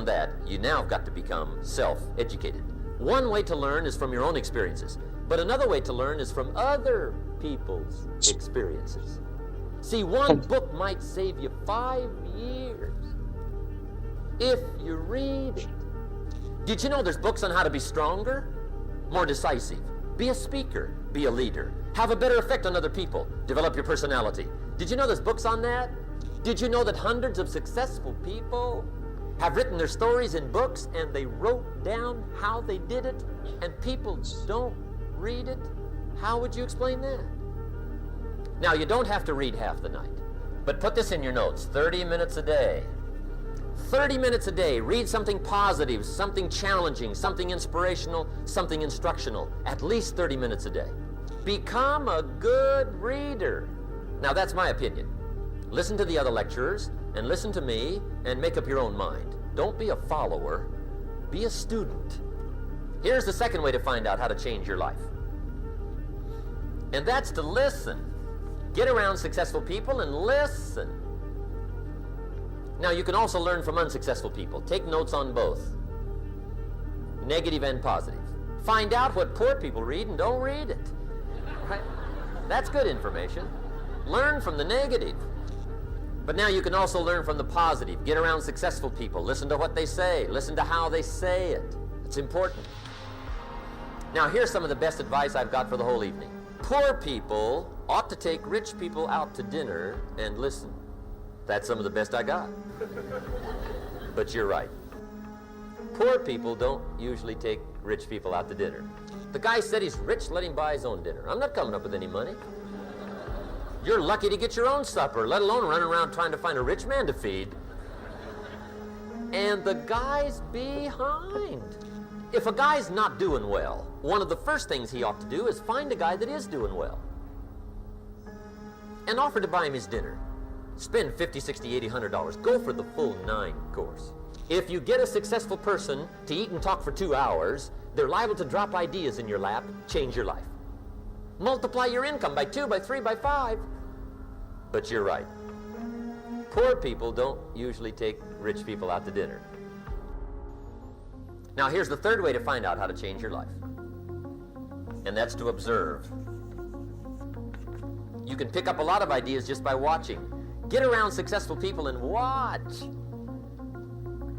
beyond that, you now have got to become self-educated. One way to learn is from your own experiences, but another way to learn is from other people's experiences. See, one book might save you 5 years if you read it. Did you know there's books on how to be stronger, more decisive, be a speaker, be a leader, have a better effect on other people, develop your personality? Did you know there's books on that? Did you know that hundreds of successful people have written their stories in books and they wrote down how they did it, and people don't read it? How would you explain that? Now, you don't have to read half the night, but put this in your notes: 30 minutes a day. 30 minutes a day, read something positive, something challenging, something inspirational, something instructional, at least 30 minutes a day. Become a good reader. Now, that's my opinion. Listen to the other lecturers and listen to me and make up your own mind. Don't be a follower, be a student. Here's the second way to find out how to change your life, and that's to listen. Get around successful people and listen. Now, you can also learn from unsuccessful people. Take notes on both, negative and positive. Find out what poor people read and don't read it. Right? That's good information. Learn from the negative. But now you can also learn from the positive. Get around successful people. Listen to what they say. Listen to how they say it. It's important. Now, here's some of the best advice I've got for the whole evening. Poor people ought to take rich people out to dinner and listen. That's some of the best I got. But you're right. Poor people don't usually take rich people out to dinner. The guy said he's rich, let him buy his own dinner. I'm not coming up with any money. You're lucky to get your own supper, let alone running around trying to find a rich man to feed. And the guy's behind. If a guy's not doing well, one of the first things he ought to do is find a guy that is doing well and offer to buy him his dinner. Spend $50, $60, $80, $100. Go for the full 9 course. If you get a successful person to eat and talk for 2 hours, they're liable to drop ideas in your lap, change your life. Multiply your income by 2, by 3, by 5. But you're right. Poor people don't usually take rich people out to dinner. Now, here's the third way to find out how to change your life, and that's to observe. You can pick up a lot of ideas just by watching. Get around successful people and watch.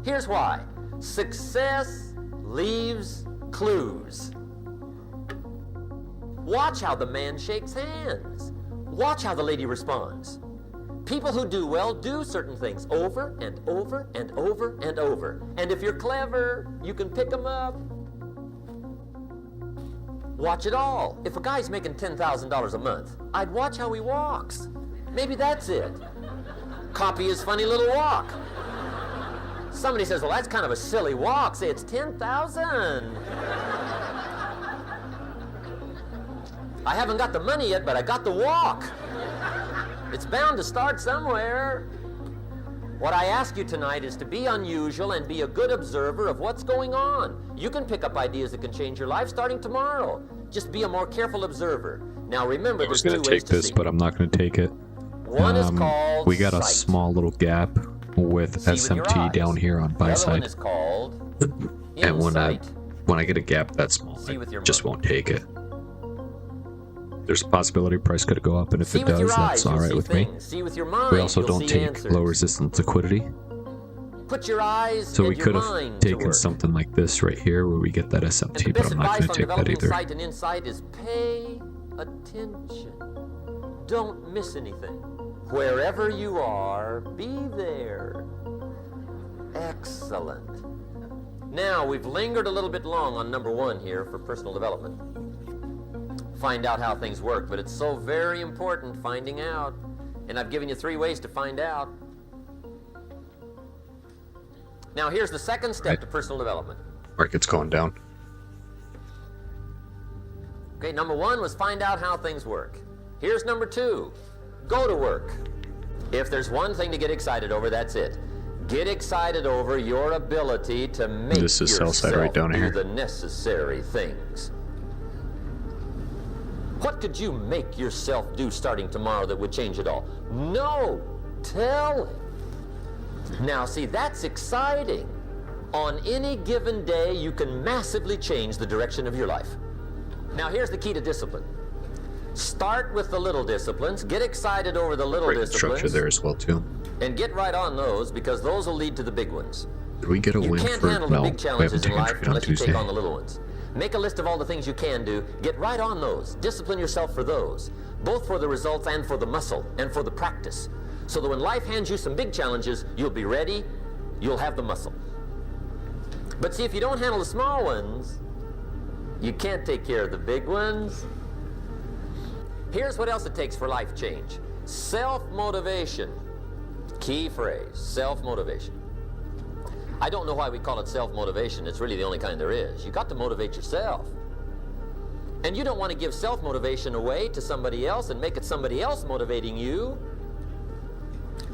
Here's why. Success leaves clues. Watch how the man shakes hands. Watch how the lady responds. People who do well do certain things over and over and over and over. And if you're clever, you can pick them up. Watch it all. If a guy's making $10,000 a month, I'd watch how he walks. Maybe that's it. Copy his funny little walk. Somebody says, well, that's kind of a silly walk. Say, it's 10,000. I haven't got the money yet, but I got the walk. It's bound to start somewhere. What I ask you tonight is to be unusual and be a good observer of what's going on. You can pick up ideas that can change your life starting tomorrow. Just be a more careful observer. Now remember, I was going to take this, but I'm not going to take it. One is called we got a sight. Small little gap with SMT down here on buy The other one side. is called And insight. when I get a gap that small, See with I your just mind. won't take it. There's a possibility price could go up, and if See it with your does, eyes, that's you'll all right see with me. things. See with your mind, We also you'll don't see take answers. low resistance liquidity. Put your eyes So and we your could mind have to taken work. something like this right here where we get that And SMT, the but best I'm not advice going on to take that developing either. sight and insight is pay attention. Don't miss anything. Wherever you are, be there. Excellent. Now, we've lingered a little bit long on number 1 here for personal development. Find out how things work, but it's so very important finding out. And I've given you 3 ways to find out. Now, here's the second step to personal development. Market's going down. Okay, number 1 was find out how things work. Here's number 2. Go to work. If there's one thing to get excited over, that's it. Get excited over your ability to make This is sell side right down do here. the necessary things. What could you make yourself do starting tomorrow that would change it all? No, tell it. Now, see, that's exciting. On any given day, you can massively change the direction of your life. Now, here's the key to discipline. Start with the little disciplines, get excited over the little Great disciplines, structure there as well too. and get right on those, because those will lead to the big ones. Did we get a You win can't for handle no? the big We challenges haven't in taken life trade on unless you Tuesday. take on the little ones. Make a list of all the things you can do, get right on those, discipline yourself for those, both for the results and for the muscle and for the practice, so that when life hands you some big challenges, you'll be ready, you'll have the muscle. But see, if you don't handle the small ones, you can't take care of the big ones. Here's what else it takes for life change. Self-motivation. Key phrase, self-motivation. I don't know why we call it self-motivation. It's really the only kind there is. You got to motivate yourself. And you don't want to give self-motivation away to somebody else and make it somebody else motivating you.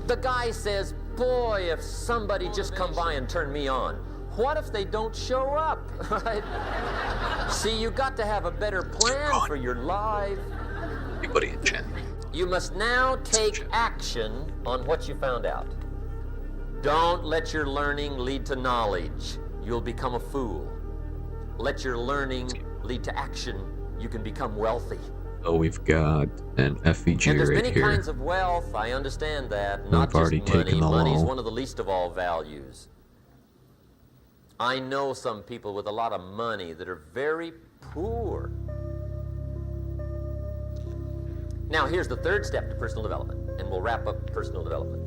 The guy says, boy, if somebody just come by and turn me on. What if they don't show up, right? See, you got to have a better plan for your life. Anybody in chat? You must now take action on what you found out. Don't let your learning lead to knowledge. You'll become a fool. Let your learning lead to action. You can become wealthy. Oh, we've got an FEG And there's right many here. kinds of wealth. I understand that. Not I've already just money. taken the Money's low. one of the least of all values. I know some people with a lot of money that are very poor. Now, here's the third step to personal development, and we'll wrap up personal development.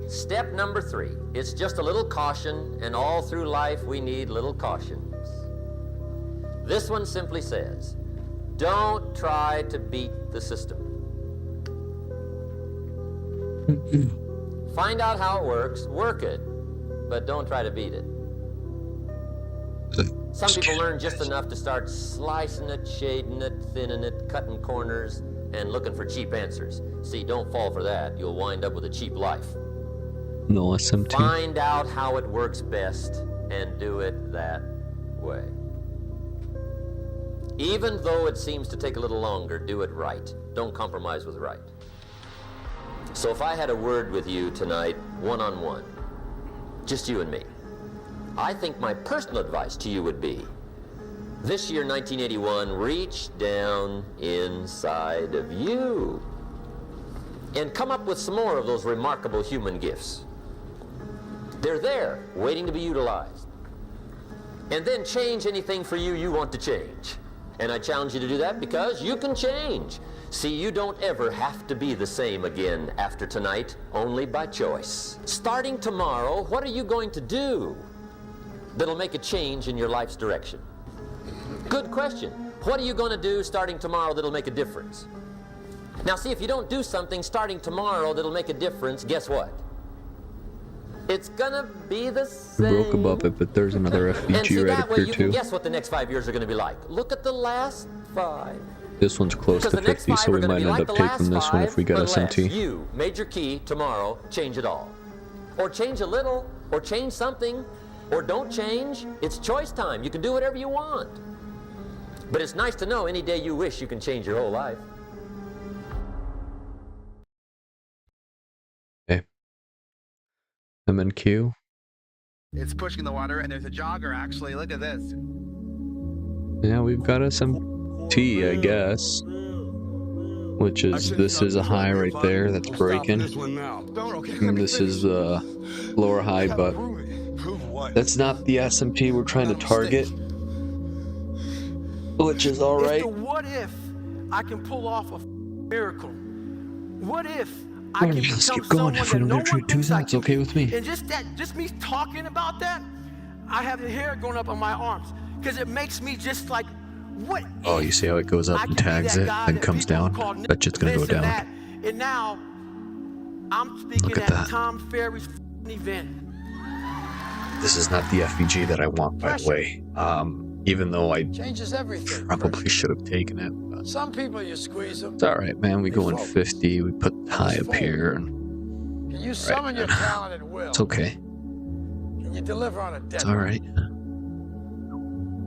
Step number 3, it's just a little caution, and all through life we need little cautions. This one simply says, don't try to beat the system. Find out how it works, work it, but don't try to beat it. Some people learn just enough to start slicing it, shading it, thinning it, cutting corners, and looking for cheap answers. See, don't fall for that. You'll wind up with a cheap life. No SMT. Find out how it works best and do it that way. Even though it seems to take a little longer, do it right. Don't compromise with right. So if I had a word with you tonight, one-on-one, just you and me, I think my personal advice to you would be, this year, 1981, reach down inside of you and come up with some more of those remarkable human gifts. They're there, waiting to be utilized. And then change anything for you you want to change. And I challenge you to do that because you can change. See, you don't ever have to be the same again after tonight, only by choice. Starting tomorrow, what are you going to do that'll make a change in your life's direction? Good question. What are you going to do starting tomorrow that'll make a difference? Now see, if you don't do something starting tomorrow that'll make a difference, guess what? It's gonna be the We same. broke above it, but there's another And FEG see, right that up way here you can too. guess what the next 5 years are gonna be like. Look at the last 5. This one's close Because to the next 50, 5 so are we gonna might be end like up the taking last this one if we 5, get unless SMT. you, major key, tomorrow, change it all. Or change a little, or change something, or don't change. It's choice time. You can do whatever you want. But it's nice to know any day you wish you can change your whole life. Okay. MNQ. It's pushing the water, and there's a jogger, actually. Look at this. Yeah, we've got SMT, I guess. Which is, this is a high right there that's breaking. And this is the lower high, but that's not the SMP we're trying to target. Which is alright. What if I can pull off a miracle? What if I Alright, can let's become keep going. someone For that no another one trade thinks I that's can okay be? with me. And just me talking about that, I have the hair going up on my arms because it makes me just like, what? Oh, you see how it goes up and tags it, then comes down? Bet you it's gonna go down. And now I'm speaking Look at at that. Tom Ferry's event. This is not the FEG that I want, by the way. Even though I Changes everything. probably should have taken it. But Some people you squeeze them. it's alright, man. We go in focus. 50, we put high up here, and Can you summon your talent at will? it's okay. Can you deliver on a It's deadline? alright.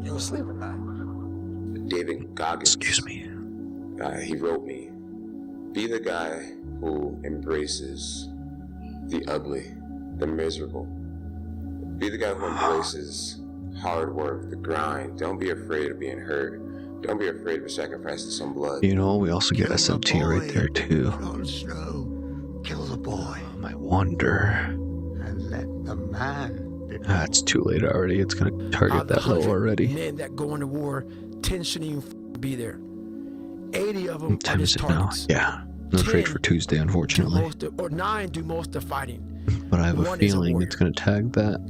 You sleep at night. David Goggins. Excuse me. He wrote me, be the guy who embraces the ugly, the miserable, Be the guy who embraces hard work, the grind. Don't be afraid of being hurt. Don't be afraid of sacrificing some blood. You know, we also get SMT right there too. On snow, kill the boy, I wonder. and let the man. It's too late already. It's gonna target that low already. Men that go into war, 10 shouldn't even be there. 80 of them What are time is just it now? targets. Yeah. No trade for Tuesday, unfortunately. Or 9 do most of the fighting. But I have a One is a feeling warrior. it's gonna tag that.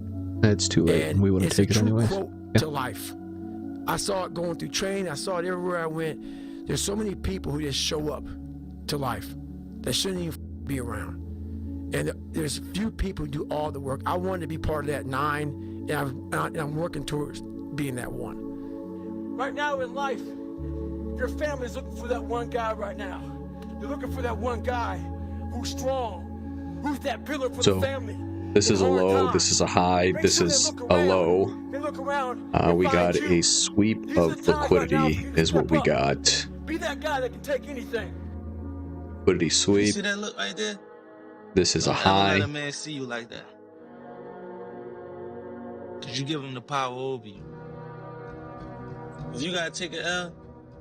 It's too late, and we wouldn't it's take a it true anyways. quote Yeah. to life. I saw it going through training. I saw it everywhere I went. There's so many people who just show up to life that shouldn't even be around. And there's few people who do all the work. I wanted to be part of that 9, and I'm working towards being that 1. Right now in life, your family's looking for that one guy right now. They're looking for that one guy who's strong, who's that pillar for the family. This is a In hard low, times. this is a high, Make this sure they is look a around. low. They look around and We find got you. a sweep These are of the times right now liquidity for you to is what step we up. got. Be that guy that can take anything. Liquidity You sweep. see that look right there? This is a Don't ever let high. a man see you like that. Cause you give him the power over you. If you gotta take an L,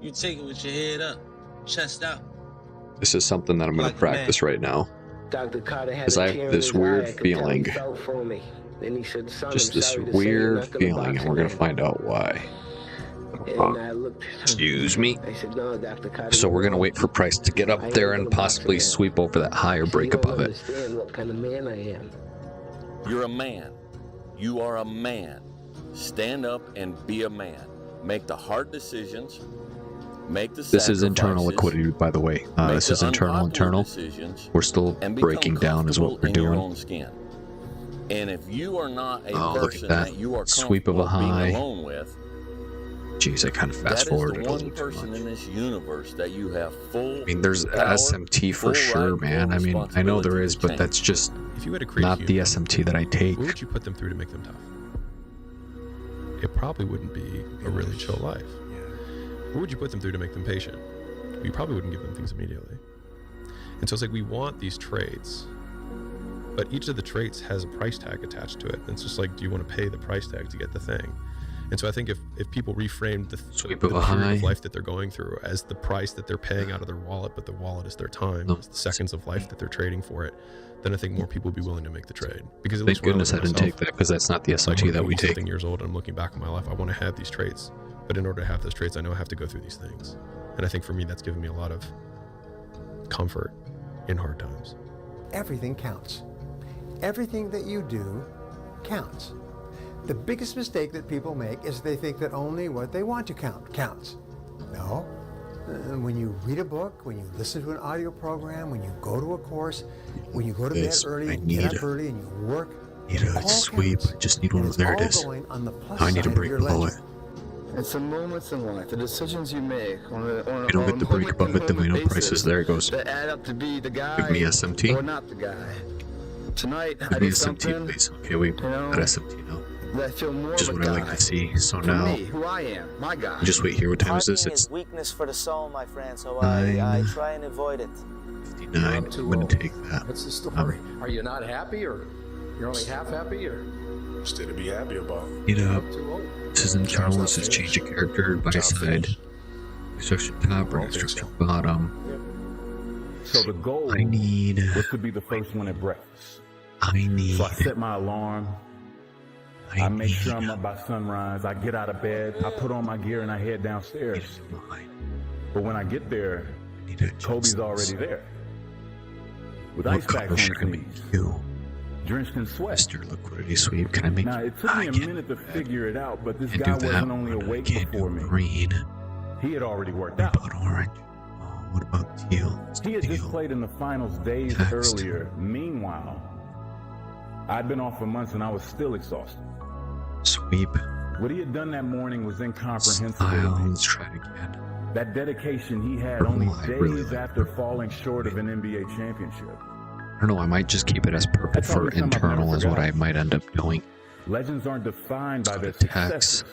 you take it with your head up, chest out. This is something that I'm going Like to a practice man. right now. Dr. Carter had Because a I have tear in this his weird eye. I could tell feeling. he felt for me. Then he said, "Son, Just I'm this sorry to say weird nothing feeling, about and we're going to you, find out why. man." And I looked. Excuse me. I said, "No, Dr. Carter." So we're going to wait for price to get up there and possibly sweep over that high or break above it. Understand what kind of man I am. You're a man. You are a man. Stand up and be a man. Make the hard decisions. Make the This is internal sacrifices, liquidity, by the way. make This the is internal. unpopular decisions, We're still and become breaking down is what we're comfortable in your doing. own skin. And if you are not a Oh, look at person that. that you are Sweep of a comfortable being high. alone with, Jeez, I kind of that fast is forwarded the a one little too person much. in this universe that you have full I mean, there's power, SMT for full sure, right, man. full I mean, I know there responsibility is, to but change. that's just If you had to create not the SMT that I take. what would you put them through to make them tough? It probably wouldn't be a really chill life. What would you put them through to make them patient? You probably wouldn't give them things immediately. And so it's like we want these traits, but each of the traits has a price tag attached to it. And it's just like, do you want to pay the price tag to get the thing? And so I think if people reframed the Sweep the of a period high. of life that they're going through as the price that they're paying out of their wallet, but the wallet is their time, No. it's the seconds of life that they're trading for it, then I think more people would be willing to make the trade. Because at Thank least when goodness I look at didn't take that because that's not the like SMT when that I'm we take. 15 years old and I'm looking back on my life, I want to have these traits. But in order to have those traits, I know I have to go through these things. And I think for me, that's given me a lot of comfort in hard times. Everything counts. Everything that you do counts. The biggest mistake that people make is they think that only what they want to count counts. No. When you read a book, when you listen to an audio program, when you go to a course, when you go to bed This, early I and need get it. up early and you work, Need it a all sweep. counts. I just need one And of it's there it all is. going on the plus Now I need to side of break your below ledger. it. It's the moments in life, the decisions you make on a We don't get the break above it, then we know price is there. It goes. that add up to be the guy Give me SMT. or not the guy. Tonight, I Give me did SMT, something please. Okay, we know, got SMT now. that I feel more Which is of a what I guy. like to see. So For now, me, who I am, my guy. just wait here. What time is this? Partying It's is weakness for the soul, my friend, so Nine. I try and avoid it. 59. I'm going to take that. What's the story? Are you not happy, or you're only half happy, or Still to be happy about. Get up. too old? This is internal. This is change of character by side. Extraction top or extraction bottom. So the goal I need. was to be the first one at breakfast. I need. So I set my alarm. I make sure I'm up by sunrise. I get out of bed. I put on my gear and I head downstairs. But when I get there, Kobe's already there. With What ice packs color on should his I make knees, you? drenched in sweat. Mr. Liquidity Sweep. Can I make Now, you? it took me a can't minute to figure it out, but this can't guy do that wasn't only one. I awake can't before do me. green. He had already worked What out. about orange? Oh, what about teal? Let's do He had just teal. played in the finals days Text. earlier. Meanwhile, I'd been off for months and I was still exhausted. Sweep. What he had done that morning was incomprehensible. Style. to me. Let's try it again. That dedication he had only I really days like after falling short of an NBA championship. I don't know. I might just keep it as purple That's for always something I've internal never is what forgot. I might end up doing. Legends aren't defined by their Let's go to text. successes.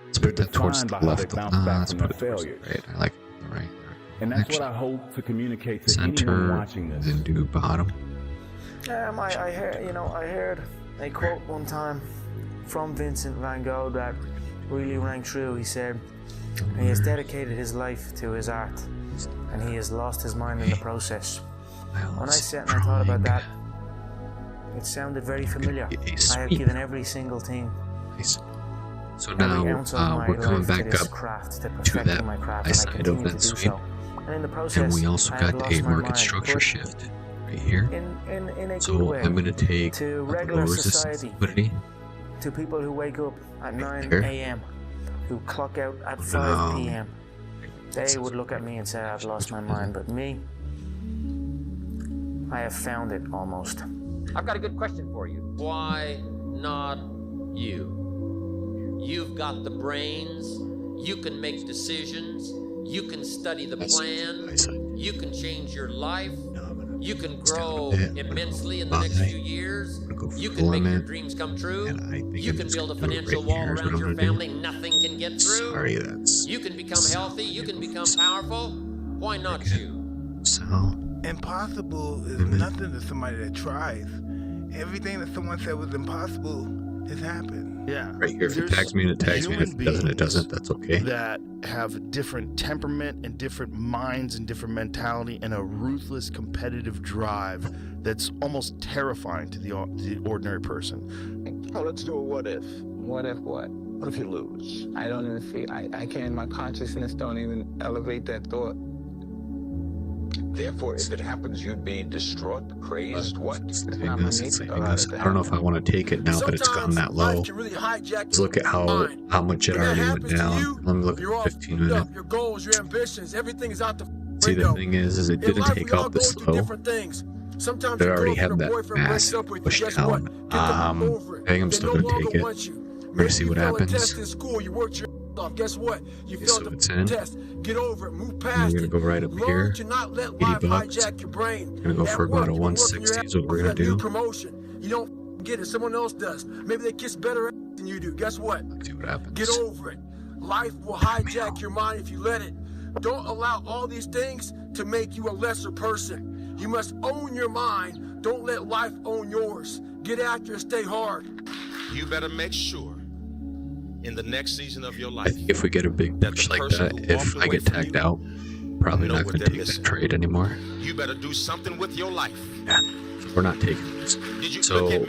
Let's put that towards the defined by how left. they bounce back Let's from put it their towards the failures. right. I like it. All right. And that's what Actually, I hope to communicate to anyone center, watching this. then do bottom. I heard, I heard A quote one time from Vincent van Gogh that really rang true. He said, he has dedicated his life to his art, and he has lost his mind in the process. When I sat and I thought about that, it sounded very familiar. I have given every single thing. So now we're coming back up to that high side of that sweep, and we also got a market structure shift right here. So I'm going to take a low resistance liquidity to people who wake up at 9 a.m., who clock out at 5 p.m. They would look at me and say, I've lost my mind, but me, I have found it almost. I've got a good question for you. Why not you? You've got the brains, you can make decisions, you can study the plan, you can change your life, you can grow immensely in the next few years, you can make your dreams come true, you can build a financial wall around your family nothing can get through, you can become healthy, you can become powerful. Why not you? Impossible is nothing to somebody that tries. Everything that someone said was impossible has happened. Yeah. Right here, if it tags me, it tags me. If it doesn't, it doesn't. That's okay. That have different temperament and different minds and different mentality and a ruthless competitive drive that's almost terrifying to the ordinary person. Oh, let's do a what if. What if what? What if you lose? I don't even see, I can't, my consciousness don't even elevate that thought. Therefore, if it happens, you'd be distraught, crazy. What? I don't know if I want to take it now that it's gone that low. Let's look at how much it already went down. Let me look at 15 minutes. Your goals, your ambitions, everything is out the See, the thing is it didn't take out this low. It already had that massive push down. I think I'm still going to take it. We're going to see what happens. Guess what? You failed the test. Get over it. Move past it. We're going to go right up here. 80 bucks. Hijack your brain. Going to go for about a 160 is what we're going to do. Promotion. You don't get it. Someone else does. Maybe they kiss better than you do. Guess what? Let's see what happens. Get over it. Life will hijack your mind if you let it. Don't allow all these things to make you a lesser person. You must own your mind. Don't let life own yours. Get after it. Stay hard. You better make sure in the next season of your life, I think if we get a big push like that, if I get tagged out, probably not going to take that trade anymore. You better do something with your life. Yeah, we're not taking this. So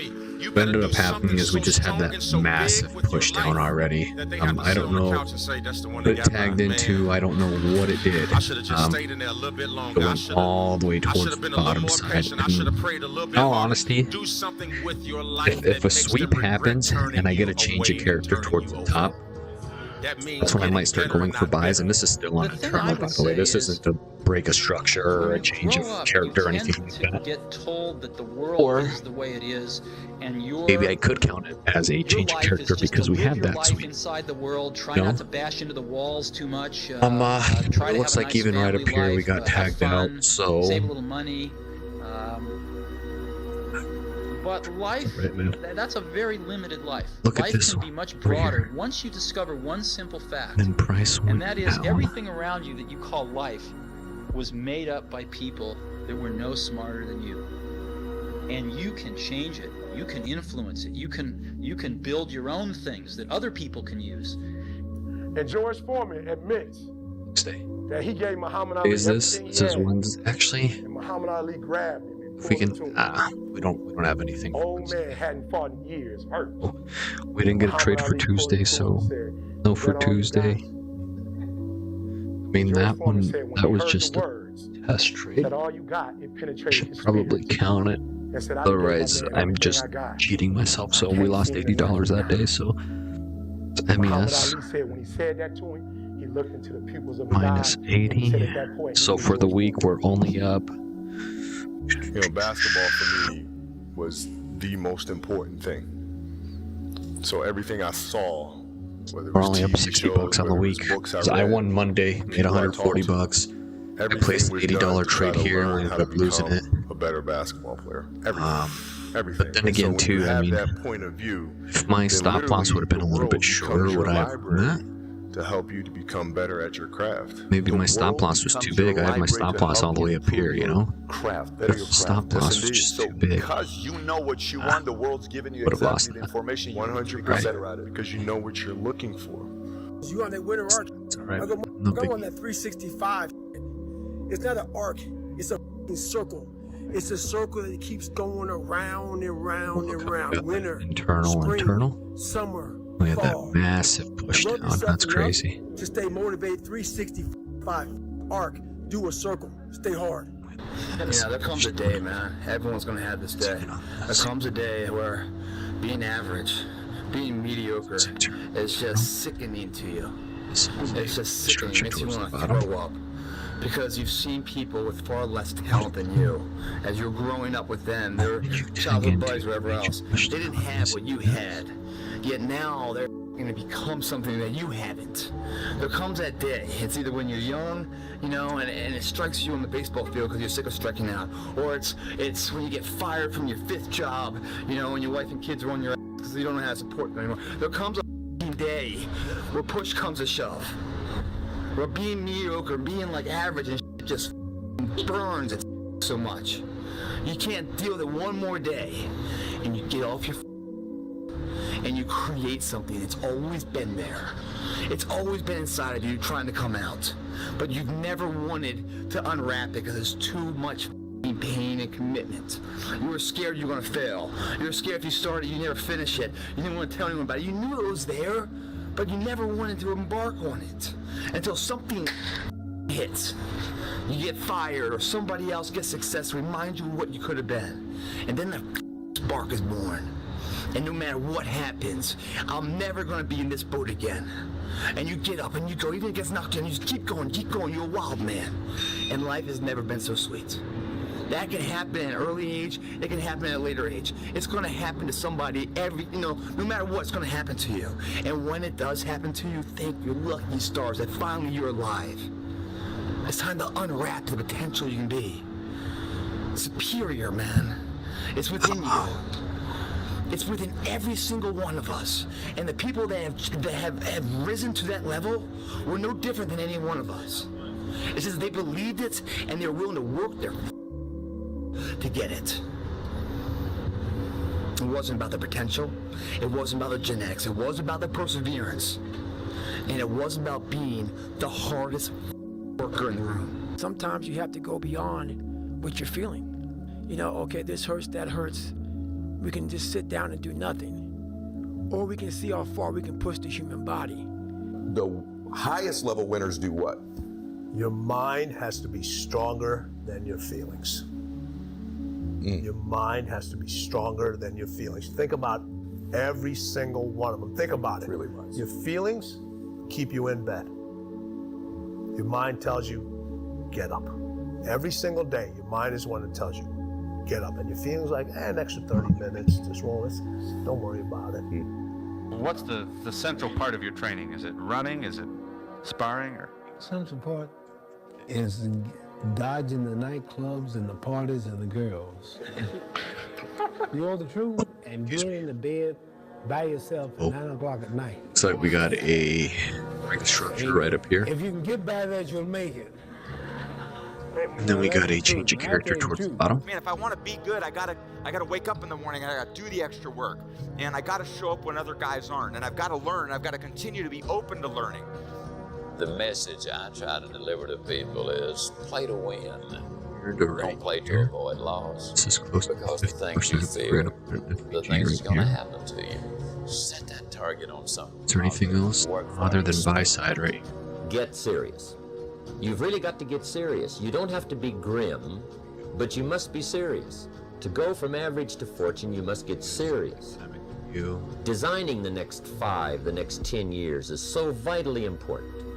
what ended up happening is we just had that massive push down already. I don't know what it tagged into. I don't know what it did. It went all the way towards the bottom side. In all honesty, if a sweep happens and I get a change of character towards the top, that's when I might start going for buys, and this is still on a terminal, by the way. This isn't to break a structure or a change of character or anything like that. Get told that the world is the way it is, and maybe I could count it as a change of character because we had that sweep. Inside the world, try not to bash into the walls too much. It looks like even right up here we got tagged out, so save a little money. But life, that's a very limited life. Life can be much broader once you discover one simple fact, and that is everything around you that you call life was made up by people that were no smarter than you. And you can change it. You can influence it. You can build your own things that other people can use. And George Foreman admits that he gave Muhammad Ali This is one's actually. And Muhammad Ali grabbed him. If we can, we don't have anything. Old man hadn't fought in years. Hurt. We didn't get a trade for Tuesday, so no for Tuesday. I mean, that was just a test trade. Should probably count it. Otherwise, I'm just cheating myself. So we lost $80 that day. So MES minus 80. So for the week, we're only up. You know, basketball for me was the most important thing. So everything I saw, whether it was we're only up 60 bucks on the week. So I won Monday, made 140 bucks. I placed an $80 trade here, and we ended up losing it. A better basketball player. Everything. But then again, too, I mean, if my stop loss would have been a little bit shorter, would I have won that? to help you to become better at your craft. Maybe my stop loss was too big. I had my stop loss all the way up here, you know? Craft, better your craft. Stop loss was just too big. Because you know what you want, the world's giving you Would've lost exactly the information you need to be Right. better at it. Because you know what you're looking for. You on that winter arc. Right. I go No on that 365. It's not an arc. It's a f***ing circle. It's a circle that keeps going around and round and round. Winter, spring, summer, We had that fall. massive push Love down. yourself That's enough crazy. To stay motivated, 365 arc. Do a circle. Stay hard. Yeah, there comes a day, man. Everyone's gonna have this day. There comes a day where being average, being mediocre, is just sickening to you. It's just sickening. It makes you want to throw up. Because you've seen people with far less talent than you. As you're growing up with them, their childhood buddies, whatever else, they didn't have what you had. Yet now they're going to become something that you haven't. There comes that day. It's either when you're young, you know, and it strikes you on the baseball field because you're sick of striking out, or it's when you get fired from your 5th job, you know, and your wife and kids are on your ass because you don't know how to support them anymore. There comes a day where push comes to shove. Where being mediocre, being like average and shit just burns it so much. You can't deal with it one more day. And you get off your and you create something that's always been there. It's always been inside of you trying to come out. But you've never wanted to unwrap it because it's too much pain and commitment. You were scared you were going to fail. You were scared if you started, you never finish it. You didn't want to tell anyone about it. You knew it was there, but you never wanted to embark on it until something hits. You get fired or somebody else gets success, reminds you of what you could have been. And then the spark is born. And no matter what happens, I'm never going to be in this boat again. And you get up and you go, even if it gets knocked down, you just keep going, you're a wild man. And life has never been so sweet. That can happen at an early age, it can happen at a later age. It's going to happen to somebody no matter what, it's going to happen to you. And when it does happen to you, thank your lucky stars that finally you're alive. It's time to unwrap the potential you can be. Superior, man. It's within you. It's within every single one of us. And the people that have risen to that level were no different than any one of us. It's just they believed it and they're willing to work their to get it. It wasn't about the potential. It wasn't about the genetics. It wasn't about the perseverance. And it wasn't about being the hardest worker in the room. Sometimes you have to go beyond what you're feeling. You know, okay, this hurts, that hurts. We can just sit down and do nothing. Or we can see how far we can push the human body. The highest level winners do what? Your mind has to be stronger than your feelings. Your mind has to be stronger than your feelings. Think about every single one of them. Think about it. Really was. Your feelings keep you in bed. Your mind tells you, get up. Every single day, your mind is one that tells you, get up. And your feelings like, an extra 30 minutes, just roll it. Don't worry about it. What's the central part of your training? Is it running? Is it sparring? Or Central part is dodging the nightclubs and the parties and the girls. You want the truth? And being in the bed by yourself at 9 o'clock at night. Looks like we got a structure right up here. If you can get by that, you'll make it. And then we got a change of character towards the bottom. Man, if I want to be good, I gotta wake up in the morning and I gotta do the extra work. And I gotta show up when other guys aren't. And I've gotta learn, I've gotta continue to be open to learning. The message I try to deliver to people is play to win. Don't play to avoid loss. This is close because to the things you fear, the things that's going to happen to you. Set that target on something. Is there anything else other than buy side right? Get serious. You've really got to get serious. You don't have to be grim, but you must be serious. To go from average to fortune, you must get serious. Designing the next 5, the next 10 years is so vitally important.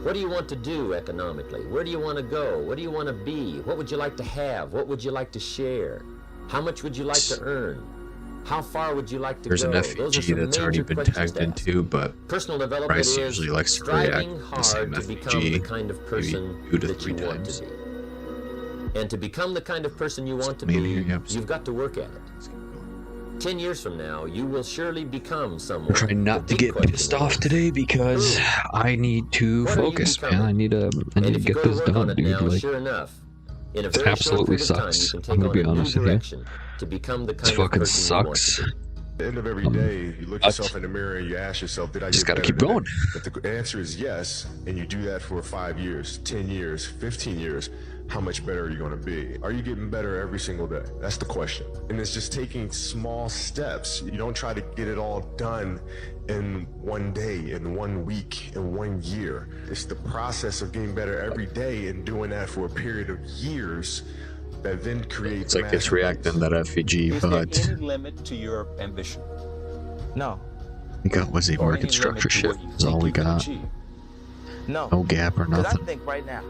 What do you want to do economically? Where do you want to go? What do you want to be? What would you like to have? What would you like to share? How much would you like to earn? How far would you like to There's go? an FEG that's already been tagged into, but personal development Bryce is usually likes to react striving the same hard to become the FEG kind of person maybe 2 to that 3 you want times. to be. And to become the kind of person you want to be, you've got to work at it. 10 years from now, you will surely become someone. I'm trying not to get pissed off today because I need to focus, man. I need to get this done, dude. Now, Like, sure enough, in a it very absolutely short period of time, you sucks. can I'm take gonna on be a new honest with you. direction to become the It kind of fucking person you want to sucks. be. At the end of every day, you look yourself in the mirror and you ask yourself, did I Just get gotta better keep today? going. If the answer is yes, and you do that for 5 years, 10 years, 15 years, how much better are you going to be? Are you getting better every single day? That's the question. And it's just taking small steps. You don't try to get it all done in one day, in 1 week, in 1 year. It's the process of getting better every day and doing that for a period of years that then creates It's like it's reacting that FVG, Is but there any limit to your ambition? No. we got was the market structure shit. Is all we got. No. No gap or Because I nothing. think right now,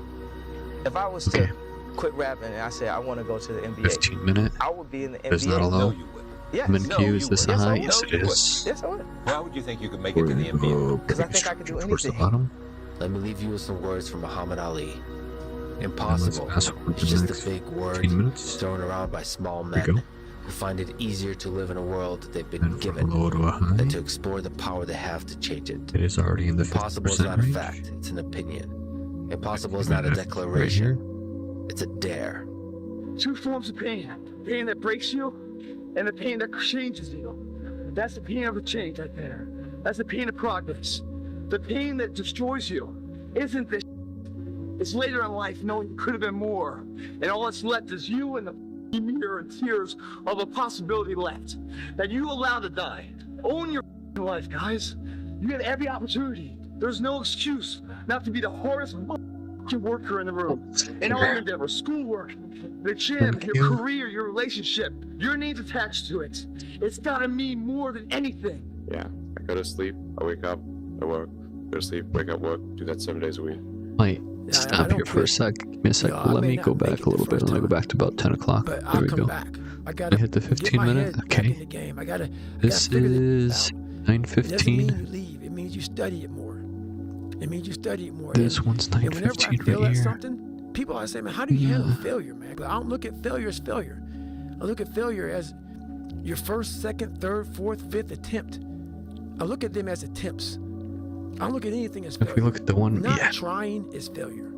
if I was to quit rapping and I said I want to go to the NBA, 15 minute. I would be in the NBA. Is that a low? Yes. I'm in queue. Is this a high? Yes, it is. Yes, I would. Why would you think you could make it to the NBA? Because I think I could do Towards the anything. bottom. Let me leave you with some words from Muhammad Ali. Let's Impossible. fast forward It's to the just next a big word 15 minutes. thrown around by small There men you go. who find it easier to live in a world that they've been And from given low to a high. than to explore the power they have to change it. It is already in the Impossible is 50% not a range. fact, it's an opinion. Impossible is not a Right declaration, it's a dare. Two forms of pain. Pain that breaks you and the pain that changes you. That's the pain of the change right there. That's the pain of progress. The pain that destroys you isn't this. It's later in life knowing you could have been more. And all that's left is you and the mirror and tears of a possibility left. That you allowed to die. Own your life, guys. You get every opportunity. There's no excuse not to be the hardest worker in the room. In all your endeavors, schoolwork, the gym, your career, your relationship, your name's attached to it. It's gotta mean more than anything. Yeah, I go to sleep, I wake up, I work, go to sleep, wake up, work, do that 7 days a week. Wait, stop here for a sec. Give me a sec. Let me go back a little bit. Let me go back to about 10 o'clock. There we go. I gotta hit the 15 minute. Okay. This is 9:15. You leave. It means you study it more. It means you study it more. This one's 9:15 feel right at here. something, people always say, man, how do you handle failure, man? But I don't look at failure as failure. I look at failure as your first, second, third, fourth, fifth attempt. I look at them as attempts. I don't look at anything as failure. If we look at the one, Not yeah. trying is failure.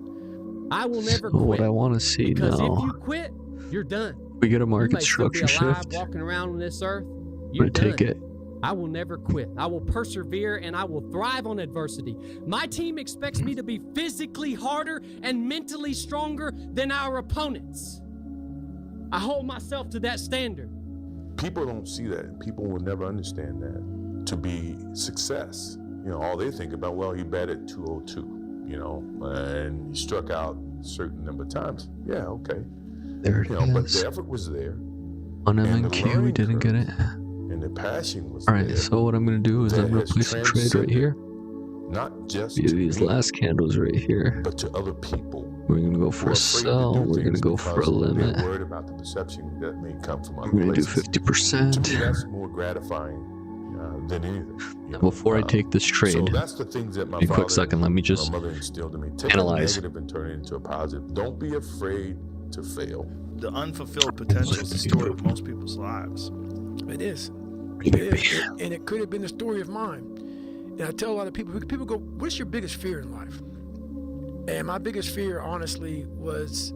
I will never So quit. what I want to see Because now, if you quit, you're done. we get a You market may still be structure alive, shift. walking around on this earth. I'm You're gonna done. take it. I will never quit. I will persevere and I will thrive on adversity. My team expects me to be physically harder and mentally stronger than our opponents. I hold myself to that standard. People don't see that. People will never understand that to be success. You know, all they think about, well, he batted 202, you know, and he struck out a certain number of times. Yeah, okay. There it you know, but is. the effort was there. On and the MNQ, we learning didn't get it. And the passion was Alright, there. so what I'm gonna do is that I'm gonna has place a trade right transcended here. Not just Via to these me, last candles right here. but to other people. We're gonna go who for are a afraid to sell. do We're gonna things go for a because limit. They're worried about the perception that may come from other We're gonna do places. 50%. To me, that's more gratifying than anything. Now, before I take this trade, So that's the things that my a quick father second, let me and just my mother instilled in me. Take analyze. a negative and turn it into a positive. Don't be afraid to fail. The unfulfilled potential is the story of most people's lives. It is. It is. And it could have been the story of mine. And I tell a lot of people go, what's your biggest fear in life? And my biggest fear, honestly, was,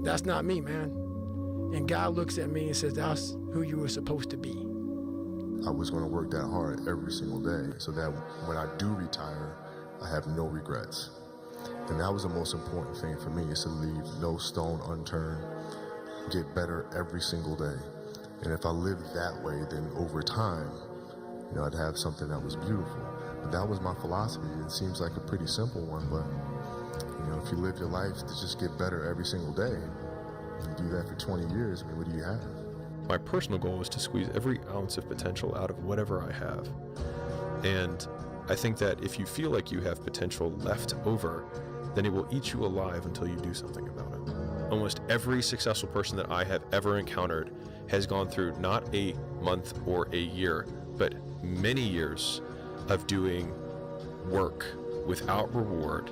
that's not me, man. And God looks at me and says, that's who you were supposed to be. I was going to work that hard every single day so that when I do retire, I have no regrets. And that was the most important thing for me, is to leave no stone unturned, get better every single day. And if I lived that way, then over time, you know, I'd have something that was beautiful. But that was my philosophy. It seems like a pretty simple one, but you know, if you live your life to just get better every single day, you do that for 20 years, I mean, what do you have? My personal goal is to squeeze every ounce of potential out of whatever I have. And I think that if you feel like you have potential left over, then it will eat you alive until you do something about it. Almost every successful person that I have ever encountered has gone through not a month or a year, but many years of doing work without reward,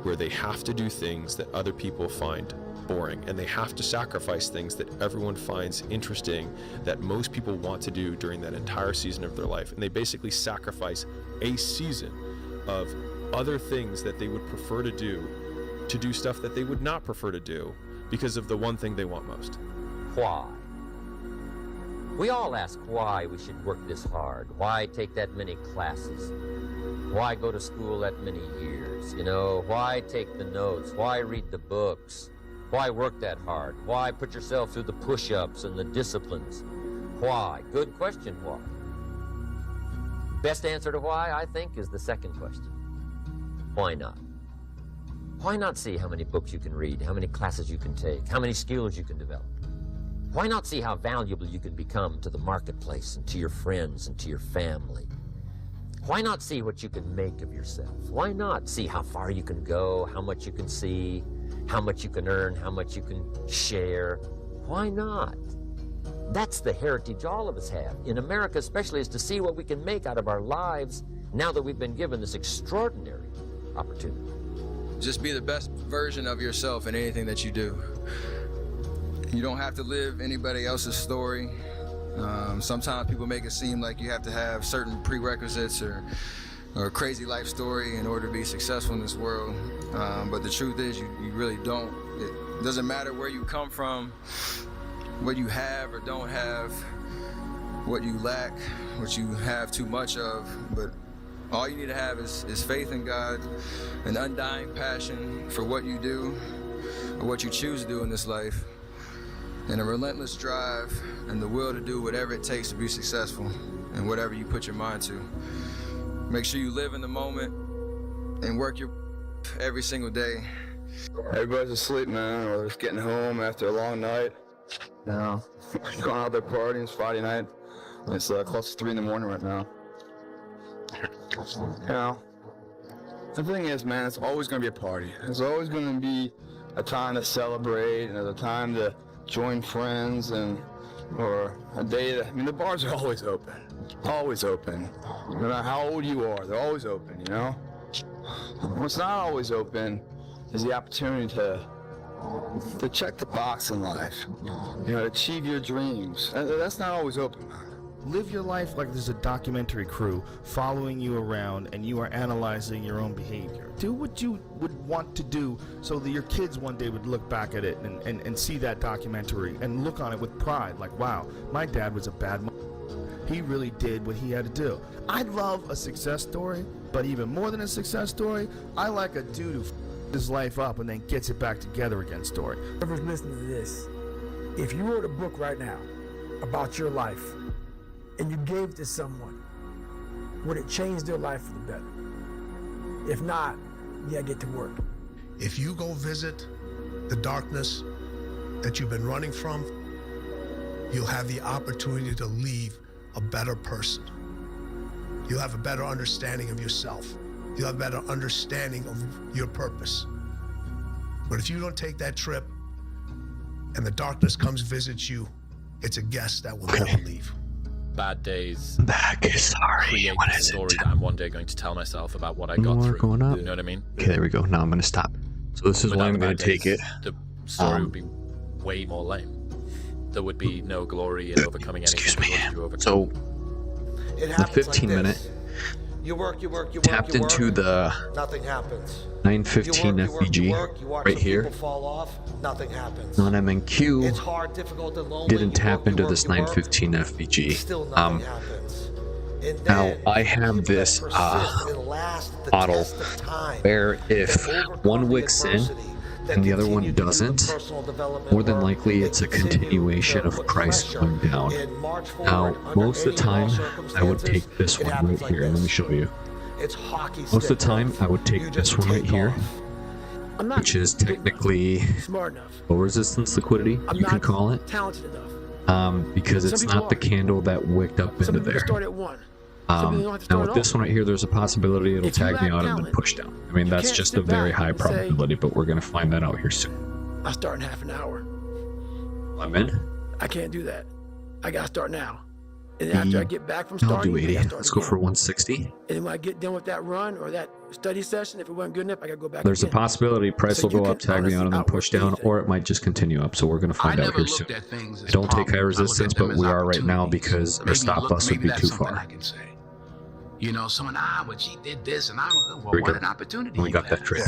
where they have to do things that other people find boring, and they have to sacrifice things that everyone finds interesting, that most people want to do during that entire season of their life. And they basically sacrifice a season of other things that they would prefer to do stuff that they would not prefer to do because of the one thing they want most. Why? We all ask why we should work this hard. Why take that many classes? Why go to school that many years? You know, why take the notes? Why read the books? Why work that hard? Why put yourself through the push-ups and the disciplines? Why? Good question, why? Best answer to why, I think, is the second question. Why not? Why not see how many books you can read, how many classes you can take, how many skills you can develop? Why not see how valuable you can become to the marketplace and to your friends and to your family? Why not see what you can make of yourself? Why not see how far you can go, how much you can see, how much you can earn, how much you can share? Why not? That's the heritage all of us have, in America especially, is to see what we can make out of our lives now that we've been given this extraordinary opportunity. Just be the best version of yourself in anything that you do. You don't have to live anybody else's story. Sometimes people make it seem like you have to have certain prerequisites or a crazy life story in order to be successful in this world. But the truth is, you really don't. It doesn't matter where you come from, what you have or don't have, what you lack, what you have too much of, but all you need to have is faith in God, an undying passion for what you do or what you choose to do in this life, and a relentless drive and the will to do whatever it takes to be successful and whatever you put your mind to. Make sure you live in the moment and work your every single day. Everybody's asleep, man, or just getting home after a long night. You know, going out there partying. It's Friday night. It's close to 3 in the morning right now. You know, the thing is, man, it's always going to be a party. There's always going to be a time to celebrate and a time to join friends or a day that, I mean, the bars are always open. Always open. No matter how old you are, they're always open, you know? What's not always open is the opportunity to check the box in life, you know, achieve your dreams. That's not always open. Live your life like there's a documentary crew following you around and you are analyzing your own behavior. Do what you would want to do so that your kids one day would look back at it and see that documentary and look on it with pride, like, wow, my dad was a bad man. He really did what he had to do. I love a success story, but even more than a success story, I like a dude who his life up and then gets it back together again story. Whoever's listening to this, if you wrote a book right now about your life and you gave it to someone, would it change their life for the better? If not, yeah, get to work. If you go visit the darkness that you've been running from, you'll have the opportunity to leave a better person. You'll have a better understanding of yourself. You'll have a better understanding of your purpose. But if you don't take that trip and the darkness comes visits you, it's a guest that will never leave. Bad days. Back. Sorry. Create What the is story it? that I'm one day going to tell myself about what I got More through. going up. You know what I mean? Okay, there we go. Now I'm going to stop. So this is why I'm going to take it. The story would be way more lame. There would be no glory in overcoming anything. Excuse me. You overcome. So the 15-minute You work, tapped into the nothing happens. 915 FVG right here. Fall off, nothing happens. On MNQ, It's hard, difficult, and lonely. didn't tap into this 915 FVG. Still nothing happens. And Now I have this model where if one wicks in and the other one doesn't, more than likely it's a continuation of price going down. Now, most of the time, I would take this one right here. Let me show you. Most of the time, I would take this one right here, which is technically low resistance liquidity, you can call it, because it's not the candle that wicked up into there. Now with this one right here, there's a possibility it'll tag me out and then push down. I mean, that's just a very high probability, but we're going to find that out here soon. I start in half an hour. I'm in. I can't do that. I got to start now. And after I get back from I'll starting, do 80. I start Let's go again. for 160. And when I get done with that run or that study session, if it wasn't good enough, I got to go back There's a again. possibility price So will you go can up, tag me on, and then push down, or it might just continue up. So we're going to find out here soon. I don't take high resistance, but we are right now because our stop loss would be too far. You know, someone, but she did this, and well, Here we what go. an opportunity. And we got that trade.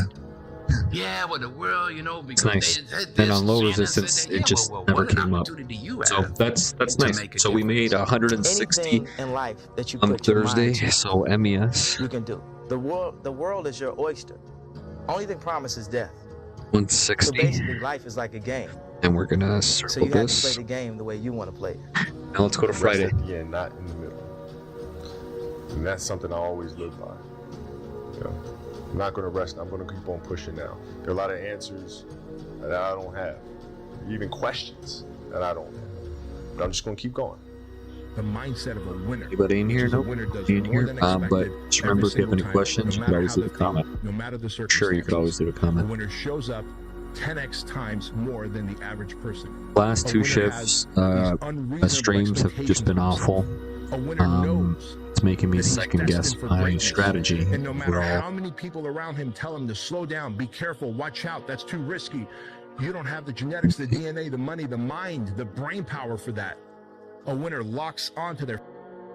Yeah, well, the world, you know, It's because nice. they did And this, on low Shannon resistance, said that, it just well, never what an came up. opportunity you So have that's to nice. make a So we made 160 Anything in life that you on put your Thursday. mind to, So MES you can do. The world is your oyster. Only thing promised is death. So 160, basically, life is like a game. and we're gonna So circle you have to play this. the game the way you want to play it. Now let's go to Friday. Yeah, not in the middle. And that's something I always live by. You know, I'm not going to rest. I'm going to keep on pushing now. There are a lot of answers that I don't have, even questions that I don't have. But I'm just going to keep going. The mindset of a winner. Anybody in here? Nope. In here. But just remember, if you have any questions, you can always leave a comment. No matter the circumstance. Sure, you could always leave a A comment. winner shows up 10x times more than the average person. Last A two winner shifts, has these unreasonable streams have just been awful. A winner knows It's making me that he's second guess destined for my greatness. strategy. And no matter overall. how many people around him tell him to slow down, be careful, watch out, that's too risky. You don't have the genetics, the DNA, the money, the mind, the brain power for that. A winner locks onto their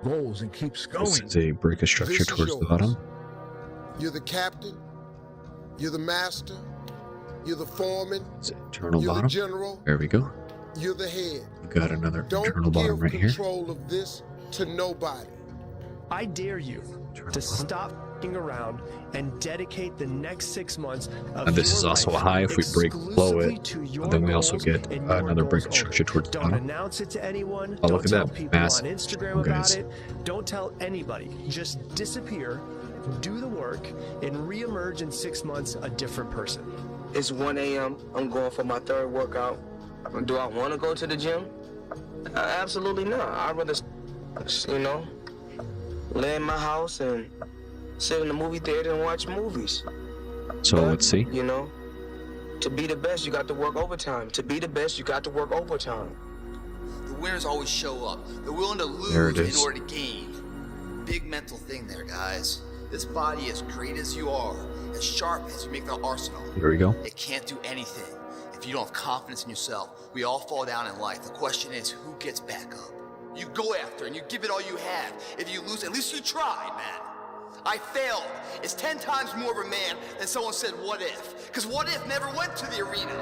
goals and keeps going. This is a break of structure This is towards the yours. bottom. You're the captain. You're the master. You're the foreman. Internal You're bottom. the general. There we go. You're the head. We've got another Don't internal bottom give right here. control of this to nobody. I dare you to stop f***ing around and dedicate the next 6 months of And this is your also a life high if we break below exclusively it. to your And then we also goals get and your another break of goals structure towards the Don't bottom. announce it to anyone. Oh, Don't look at tell that. people Massive. on Instagram Oh, about guys. it. Don't tell anybody. Just disappear, do the work, and reemerge in 6 months a different person. It's 1 a.m. I'm going for my third workout. Do I want to go to the gym? Absolutely not. I'd rather, lay in my house and sit in the movie theater and watch movies. So let's see. You know, to be the best, you got to work overtime. To be the best, you got to work overtime. The winners always show up. They're willing to There it lose in is. order to gain. Big mental thing there, guys. This body, as great as you are, as sharp as you make the arsenal, Here we go. it can't do anything if you don't have confidence in yourself. We all fall down in life. The question is, who gets back up? You go after and you give it all you have. If you lose, at least you tried, man. I failed. It's 10 times more of a man than someone said, what if? Because what if never went to the arena.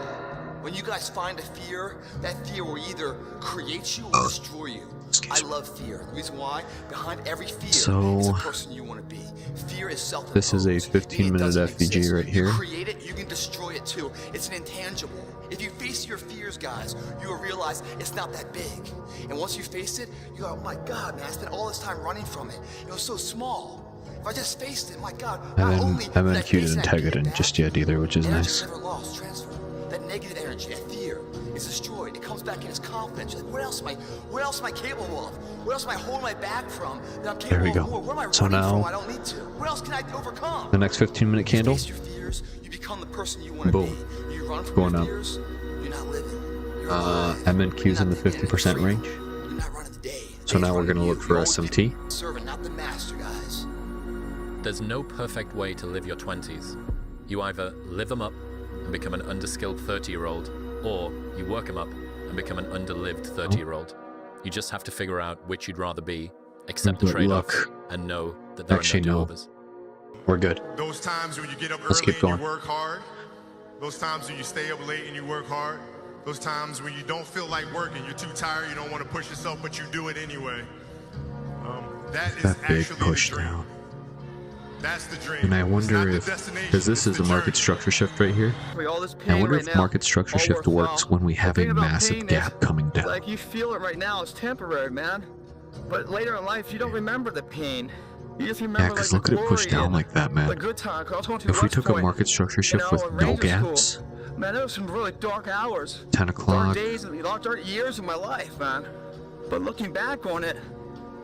When you guys find a fear, that fear will either create you or destroy you. I love fear. The reason why? Behind every fear is the person you want to be. Fear is self-imposed. This is a 15-minute FVG right here. You create it, you can destroy it too. It's an intangible. If you face your fears, guys, you will realize it's not that big. And once you face it, you go, oh my God, man, I spent all this time running from it. It was so small. If I just faced it, my God, not only I did I haven't face queued it, and I tag beat it in just yet either, which is Energy nice. never lost, transfer. That negative energy, that fear, is destroyed. It comes back in as confidence. You're like, what else am I capable of? What else am I holding my back from that I'm capable There we go. of more? What am I So running from? now- I don't need to. What else can I overcome? The next 15-minute candle. Face your fears. You become the person you want to Boom. be. You run from Going your up. fears. You're not living. MNQ's in the 50% range. So now we're going to look for SMT. Serving, not the master, guys. There's no perfect way to live your 20s. You either live them up and become an underskilled 30-year-old, or you work them up and become an underlived 30-year-old. You just have to figure out which you'd rather be, accept the Good trade-offs, luck. and know that there Actually, are no no. do-overs. We're good. Those times when you get up Let's early keep and you going. work hard. Those times when you stay up late and you work hard. Those times when you don't feel like working, you're too tired, you don't want to push yourself, but you do it anyway. That is That big actually push the dream. down. That's the dream. And I It's not wonder the if, destination, because this it's is a the market journey. structure shift right here. All this I pain wonder right if now, market structure all shift worthwhile. works when we have The a thing about massive pain gap coming down. Like you feel it right now, it's temporary, man. But later in life, you don't remember the pain. You just remember Yeah, because like look at it push down like that, man. the good time. 'Cause I was going to If we West took a Point, market structure shift you know, with in no Ranger gaps, School. Man, there was some really dark hours. 10 Dark o'clock, days, dark years of my life, man. But looking back on it,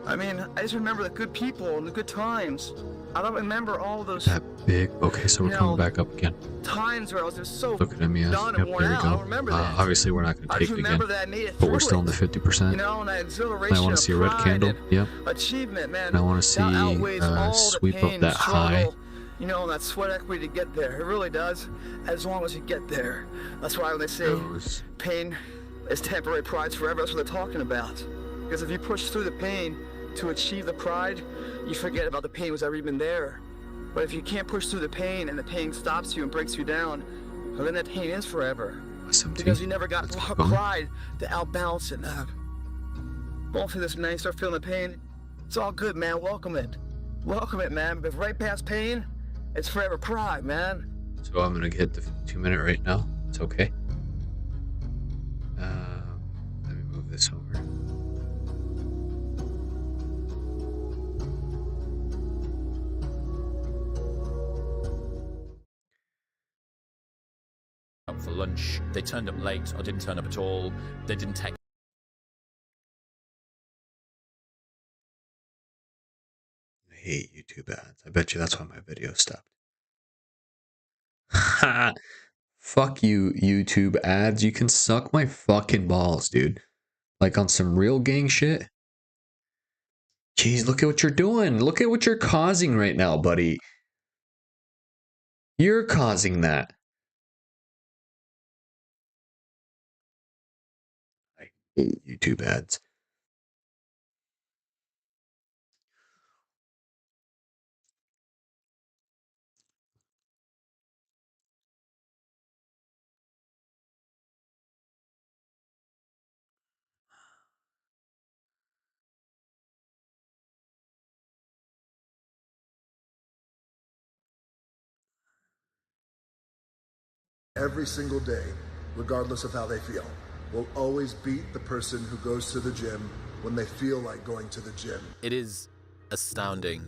I mean, I just remember the good people and the good times. I don't remember all those That big. Okay, so we're coming back up again. times where I was just so Look at MES. done and Yep, worn there we out. I go. don't remember that. Obviously, we're not going to I take just it again, remember that I made it but we're through still in the it. 50%. You know, and that exhilaration. And I want to see a red pride candle. and Yep. Achievement, man. And I want to see that outweighs all the sweep pain up that and struggle, high. You know, and that sweat equity to get there. It really does, as long as you get there. That's why when they say pain is temporary, pride's forever, that's what they're talking about. Because if you push through the pain to achieve the pride, you forget about the pain was ever even there. But if you can't push through the pain and the pain stops you and breaks you down, well, then that pain is forever. Because you never got pride to outbalance it. Going through this, man, you start feeling the pain. It's all good, man. Welcome it. Welcome it, man. But right past pain, it's forever pride, man. So I'm going to hit the 2-minute right now. It's okay. Let me move this over. Up for lunch. They turned up late or didn't turn up at all. They didn't text. I hate YouTube ads. I bet you that's why my video stopped. Fuck you, YouTube ads. You can suck my fucking balls, dude. Like on some real gang shit. Jeez, look at what you're doing. Look at what you're causing right now, buddy. You're causing that. I hate YouTube ads. Every single day, regardless of how they feel, will always beat the person who goes to the gym when they feel like going to the gym. It is astounding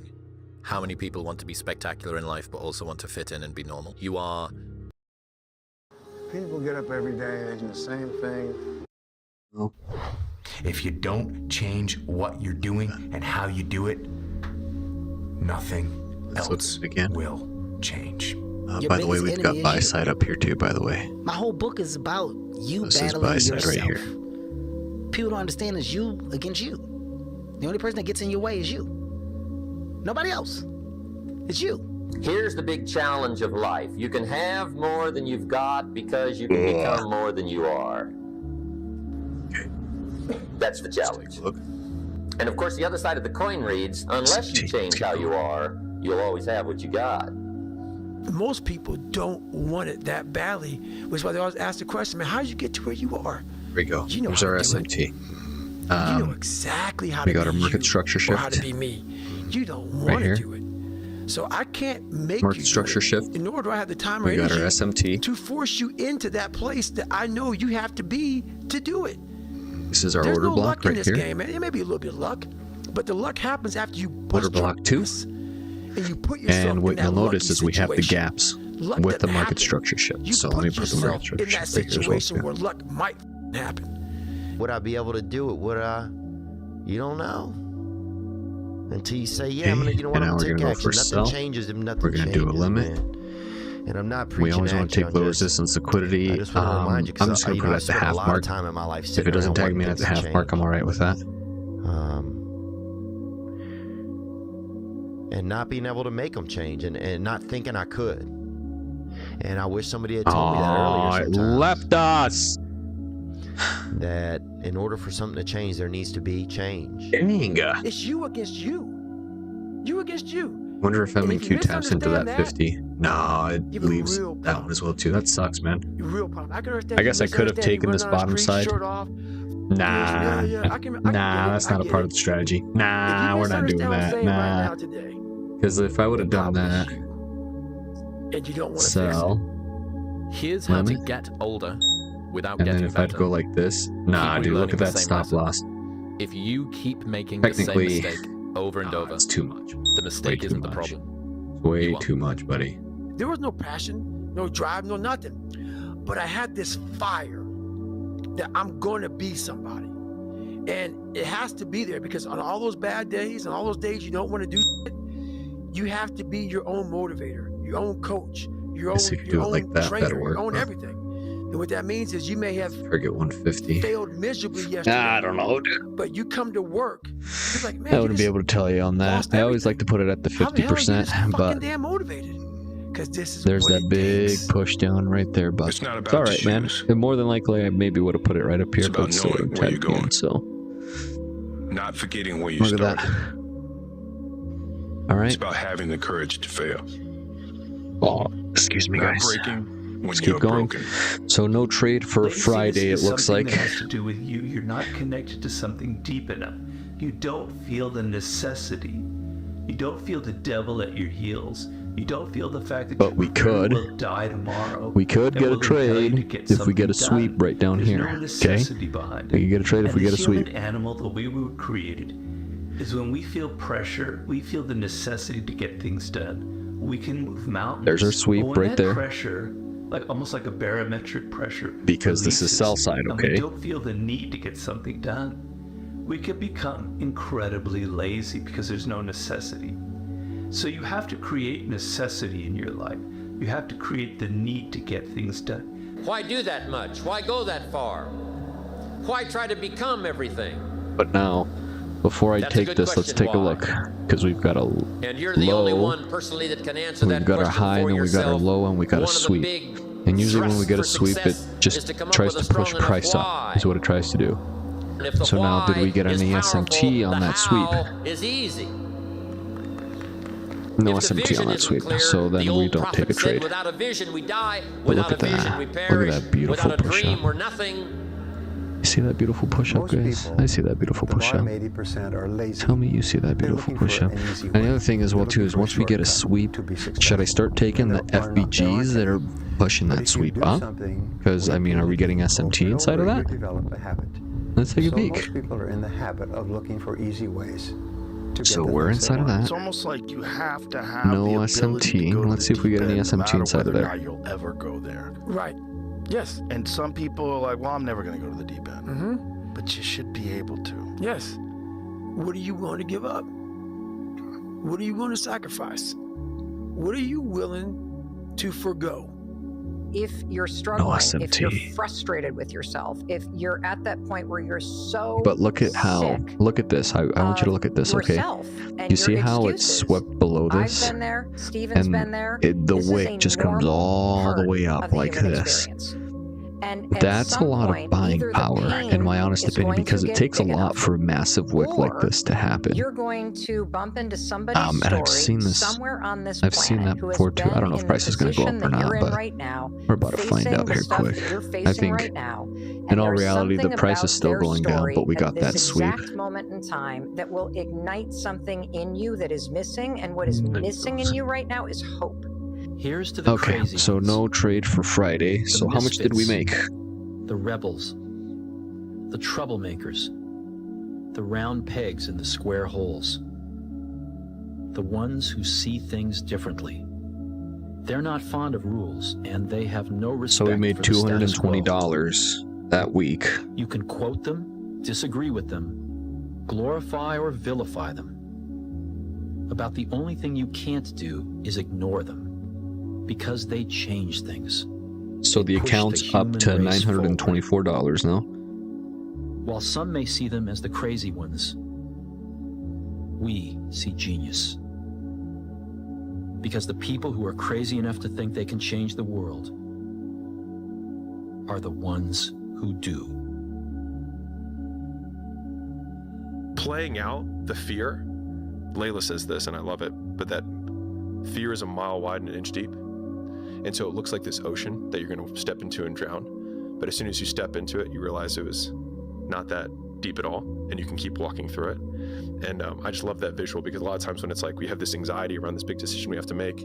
how many people want to be spectacular in life but also want to fit in and be normal. You are... People get up every day, they do the same thing. Oh. If you don't change what you're doing and how you do it, nothing else will change. By the way, we've got buy side up here too, by the way. My whole book is about you This is battling buy side yourself. right here. People don't understand it's you against you. The only person that gets in your way is you. Nobody else. It's you. Here's the big challenge of life. You can have more than you've got because you can become more than you are. That's the challenge. And of course, the other side of the coin reads, unless you change how you are, you'll always have what you got. Most people don't want it that badly, which is why they always ask the question, man, how did you get to where you are? Here we go. You know Here's how our to do it. SMT. You know exactly how to we got be our market you structure or how shift. to be me. You don't Right want here. to do it. So I can't make Market you structure do it. shift. Nor do I have the time or We got our energy SMT. to force you into that place that I know you have to be to do it. This is our There's order no block luck in right this here. game, man. It may be a little bit of luck, but the luck happens after you Order bust your block 2. ass and you put yourself And in what that you'll notice lucky is we have the situation. gaps Luck with the doesn't market happen. structure shift. You So let me put the market yourself structure in that shift right here as well. situation where luck might happen. Would I be able to do it? Would I? You don't know. Until you say, yeah, I'm gonna, you know what, And I'm now gonna we're take gonna go action. for Nothing sell. changes if nothing We're gonna changes, do a limit. man. And I'm not We preaching always want to action, take low I'm just- resistance liquidity. I just want to remind you, 'cause I'm just going to you put know, it I at the spent a half lot mark. of time in my life If sitting it doesn't around tag waiting me for at the things to half mark, I'm change. all right with that. And not being able to make them change and not thinking I could. And I wish somebody had told me that earlier It sometimes. left us. That in order for something to change, there needs to be change. Dang. It's you against you. You against you. Wonder if MQ taps into that 50. No, it You have a leaves real that one as well too. That sucks, man. Real problem. I can understand. I guess I could have taken this bottom side. Nah, nah, that's not a part of the strategy. Nah, we're not doing that. Nah, because if I would have done that, and you don't want to sell, Here's how to limit, get older without and then getting if I'd better. go like this, nah, Keep dude, look relearning at the that same stop lesson. loss. If you keep making the same Technically, mistake over and over, it's too much. The mistake too isn't the much. problem. Way too much, buddy. There was no passion, no drive, no nothing. But I had this fire that I'm going to be somebody. And it has to be there because on all those bad days and all those days you don't want to do shit, you have to be your own motivator, your own coach, your own, your own trainer, your own everything. And what that means is you may have forget 150. failed miserably yesterday. I don't know, dude. But you come to work, you're like, man, I wouldn't be able to tell you on that. I always like to put it at the 50%, but damn motivated. Because this is there's that big push down right there, but it's all right, man. And more than likely, I maybe would have put it right up here, but still wouldn't type it in, so. Not forgetting where you Look at started. that. All right. It's about having the courage to fail. Oh, excuse me, Not guys. breaking when Let's you're keep going. broken. So no trade for Friday, it looks like. Something that has to do with you. You're not connected to something deep enough. You don't feel the necessity. You don't feel the devil at your heels. You don't feel the fact that But we could. will die tomorrow. We could and get a will impel you to trade get if we get a something sweep done. right down There's here. no Okay? necessity behind We it. can get a trade if And we get a the human sweep. animal, the way we were created, is when we feel pressure, we feel the necessity to get things done. We can move mountains. There's our sweep But when right that there. Pressure, like almost like a barometric pressure. Because this is sell side, and we okay? don't feel the need to get something done. We could become incredibly lazy because there's no necessity. So you have to create necessity in your life. You have to create the need to get things done. Why do that much? Why go that far? Why try to become everything? But now, before I That's a take good this, let's question, take a why? look. Because we've got a And you're the only low, one personally that can answer that we've got our question high, for and then we got our yourself. low, and we got a One of the sweep. big And usually when we get a thrusts sweep, for it success just is to come up tries with to a push strong enough price up, why. is what it tries to do. And if the So now, did we why get is any powerful, SMT on the that sweep? how is easy. No If the SMT vision on that isn't sweep, clear, so the then we old don't take a prophet said, trade. without a vision we die, But look without a at vision that. we Look at perish, that beautiful without a push dream up. we're nothing. You see that beautiful push-up, guys? I see that beautiful push-up. 80% are lazy. Tell me you see that beautiful push-up. And the other thing as well, too, is once we get a sweep, should I start taking the FBGs that are pushing that sweep up? Because, I mean, are we getting SMT inside of that? Develop a habit. Let's take a So peek. most people are in the habit of looking for easy ways to get So the we're things they inside of want. that. It's almost like you have to have No the ability to SMT. go to Let's the see if we get deep any end, SMT no matter inside of whether or there. not you'll ever go there. Right. Yes. And some people are like, well, I'm never going to go to the deep end. Mm-hmm. But you should be able to. Yes. What are you going to give up? What are you going to sacrifice? What are you willing to forgo? If you're struggling, if you're SMT. frustrated with yourself, if you're at that point where you're so But look at how, sick look at this. I want you to look at this, okay? yourself and You see your how it's excuses. swept below this? I've been there. Steven's And been there. the This is wick a just comes normal all the part way of up the like human this. experience. And at That's a some lot point, of buying either the power, in my honest pain is opinion, going to because it get takes a big lot enough, for a massive wick like or this to happen. You're going to bump into somebody's And story I've seen this. somewhere on this I've planet seen that who has before too. I don't know been if in price the is going to go position up or that not, you're in but right now, we're about to find facing out the here stuff quick. that you're I facing think, right now. in And all there's reality, the something price about is still their going down, story but we at got that this sweep. exact moment in time that will ignite something in you that is missing, and what is missing in you right now is hope. Here's to the Okay, crazy so ones, no trade for Friday. the So how much did we misfits, make? The rebels, the troublemakers, the round pegs in the square holes, the ones who see things differently. They're not fond of rules, and they have no respect So we made for the status quo. $220 that week. You can quote them, disagree with them, glorify or vilify them. About the only thing you can't do is ignore them, because they change things. So the They push account's the up to human race $924 now. While some may see them as the crazy ones, we see genius. Because the people who are crazy enough to think they can change the world are the ones who do. Playing out the fear, Layla says this, and I love it, but that fear is a mile wide and an inch deep. And so it looks like this ocean that you're going to step into and drown. But as soon as you step into it, you realize it was not that deep at all, and you can keep walking through it. And I just love that visual, because a lot of times when it's like we have this anxiety around this big decision we have to make,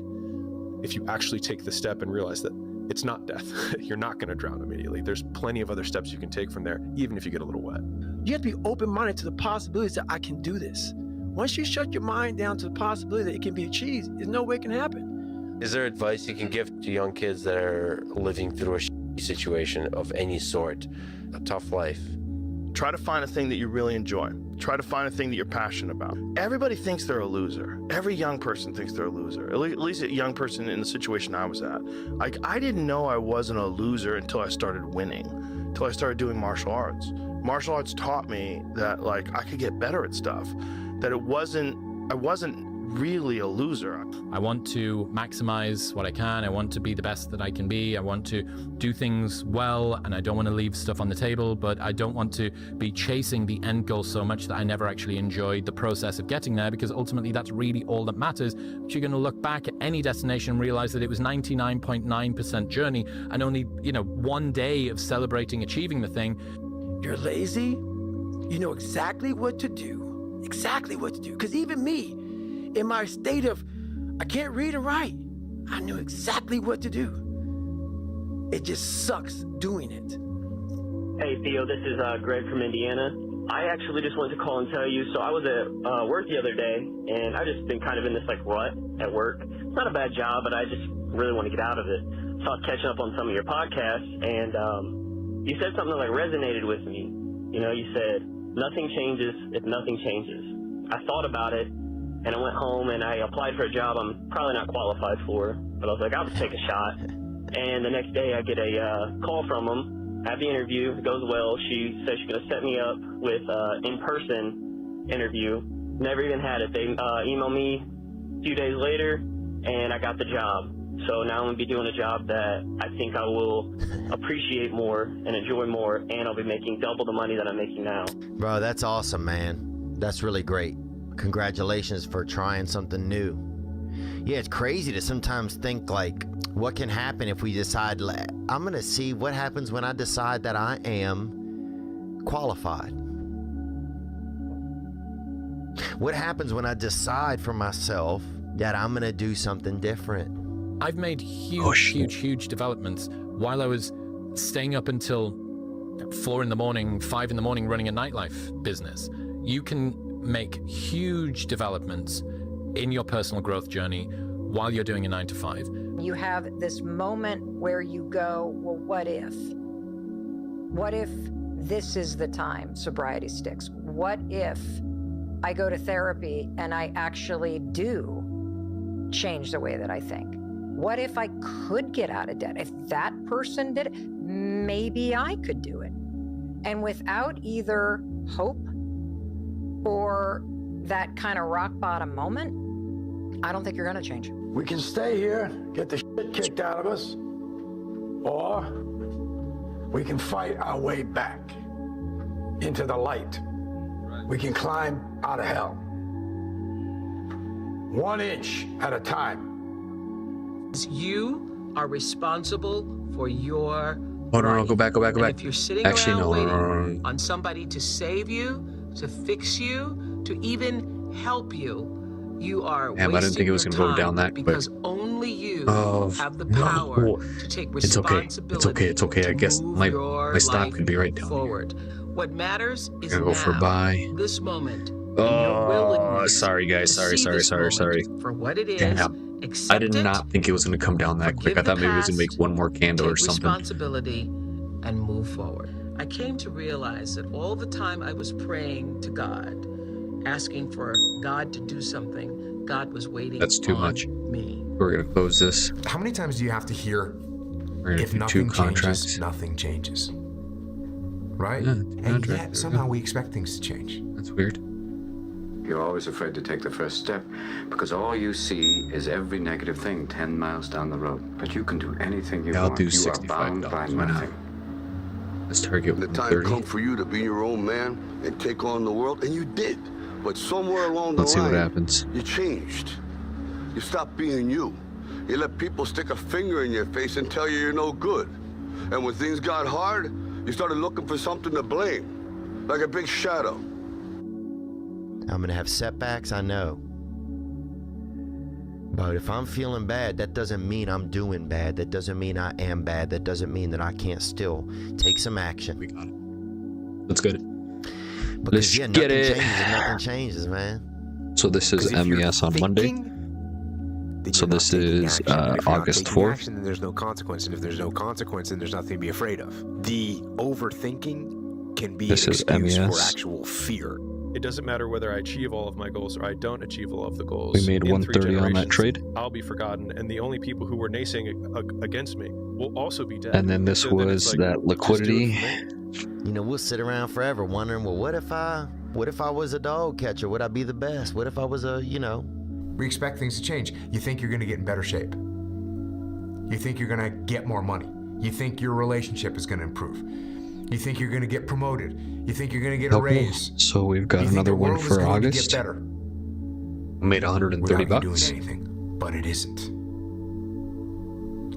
if you actually take the step and realize that it's not death, you're not going to drown immediately. There's plenty of other steps you can take from there, even if you get a little wet. You have to be open-minded to the possibilities that I can do this. Once you shut your mind down to the possibility that it can be achieved, there's no way it can happen. Is there advice you can give to young kids that are living through a shitty situation of any sort, a tough life? Try to find a thing that you really enjoy. Try to find a thing that you're passionate about. Everybody thinks they're a loser. Every young person thinks they're a loser. At least a young person in the situation I was at. Like, I didn't know I wasn't a loser until I started winning, until I started doing martial arts. Martial arts taught me that, like, I could get better at stuff, that I wasn't really a loser. I want to maximize what I can. I want to be the best that I can be. I want to do things well, and I don't want to leave stuff on the table, but I don't want to be chasing the end goal so much that I never actually enjoyed the process of getting there, because ultimately that's really all that matters. But you're going to look back at any destination and realize that it was 99.9% journey and only, one day of celebrating achieving the thing. You're lazy, you know exactly what to do. Exactly what to do. Because even me, in my state of, I can't read and write, I knew exactly what to do. It just sucks doing it. Hey, Theo, this is Greg from Indiana. I actually just wanted to call and tell you, so I was at work the other day, and I've just been kind of in this, rut at work. It's not a bad job, but I just really want to get out of it. So I was catching up on some of your podcasts, and you said something that, resonated with me. You said, nothing changes if nothing changes. I thought about it, and I went home and I applied for a job I'm probably not qualified for, but I was like, I'll just take a shot. And the next day I get a call from them, have the interview, it goes well. She says she's going to set me up with an in-person interview. Never even had it. They emailed me a few days later, and I got the job. So now I'm going to be doing a job that I think I will appreciate more and enjoy more, and I'll be making double the money that I'm making now. Bro, that's awesome, man. That's really great. Congratulations for trying something new. Yeah, it's crazy to sometimes think, what can happen if we decide, I'm going to see what happens when I decide that I am qualified. What happens when I decide for myself that I'm going to do something different? I've made huge developments while I was staying up until 4 in the morning, 5 in the morning running a nightlife business. You can make huge developments in your personal growth journey while you're doing a 9 to 5. You have this moment where you go, well, what if? What if this is the time sobriety sticks? What if I go to therapy and I actually do change the way that I think? What if I could get out of debt? If that person did it, maybe I could do it. And without either hope or that kind of rock bottom moment, I don't think you're going to change. We can stay here, get the shit kicked out of us, or we can fight our way back into the light. We can climb out of hell. 1 inch at a time. You are responsible for your Oh, no, go back. If you're sitting Actually, around no. waiting on somebody to save you, to fix you, to even help you, you are Damn, I didn't think it was going to go down that quick. because only you have the No. power to take responsibility. It's okay. I guess my stop could be right down forward. What matters is I'm gonna go for buy. this moment. Oh, sorry guys. Sorry. For what it is. Damn. I did not think it was going to come down that quick. I thought maybe it was going to make one more candle or something. Responsibility and move forward. I came to realize that all the time I was praying to God, asking for God to do something, God was waiting. That's too on much. Me. We're going to close this. How many times do you have to hear, if do nothing 2 contracts. changes, nothing changes? Right? Yeah, and contract, yet somehow we expect things to change. That's weird. You're always afraid to take the first step because all you see is every negative thing 10 miles down the road. But you can do anything you Yeah, I'll want. do You are bound by $65. Why not? nothing. Let's target The time come for you to be your own man and take on the world, and you did. But somewhere along the Let's see line, what happens. you changed. You stopped being you. You let people stick a finger in your face and tell you you're no good. And when things got hard, you started looking for something to blame, like a big shadow. I'm going to have setbacks, I know. But if I'm feeling bad, that doesn't mean I'm doing bad. That doesn't mean I am bad. That doesn't mean that I can't still take some action. We got it. Let's get it. Because, Let's get it. Nothing changes, man. So this is MES on Monday. So this is August 4th. Action, then there's no consequence. And if there's no consequence, then there's nothing to be afraid of. The overthinking can be This an is excuse for MES. actual fear. It doesn't matter whether I achieve all of my goals or I don't achieve all of the goals. We made In 130 on that 3 trade. generations, I'll be forgotten, and the only people who were naysaying against me will also be dead. And then this So then it's was like, that just do it liquidity. for me. You know, we'll sit around forever wondering, well, what if I was a dog catcher? Would I be the best? What if I was a, We expect things to change. You think you're going to get in better shape. You think you're going to get more money. You think your relationship is going to improve. You think you're going to get promoted. You think you're going to get a Okay, raise. so we've got You think another the one world is for going to August. get better Made 130 without you bucks. doing anything, but it isn't.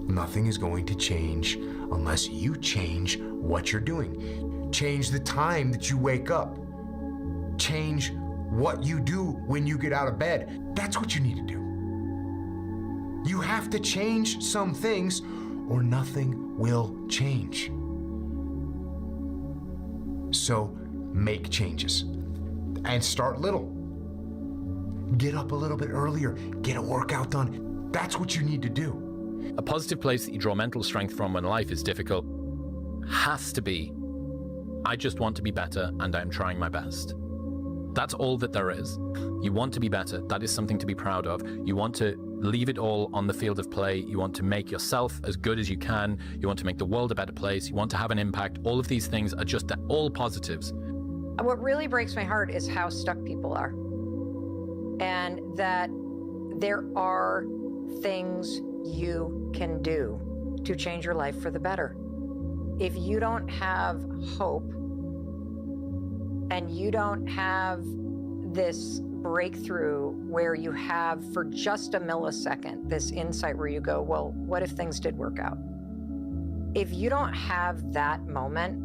Nothing is going to change unless you change what you're doing. Change the time that you wake up. Change what you do when you get out of bed. That's what you need to do. You have to change some things or nothing will change. So make changes and start little. Get up a little bit earlier, get a workout done. That's what you need to do. A positive place that you draw mental strength from when life is difficult has to be, I just want to be better and I'm trying my best. That's all that there is. You want to be better. That is something to be proud of. You want to leave it all on the field of play. You want to make yourself as good as you can. You want to make the world a better place. You want to have an impact. All of these things are just all positives. What really breaks my heart is how stuck people are. And that there are things you can do to change your life for the better. If you don't have hope and you don't have this breakthrough where you have for just a millisecond this insight where you go, well, what if things did work out? If you don't have that moment,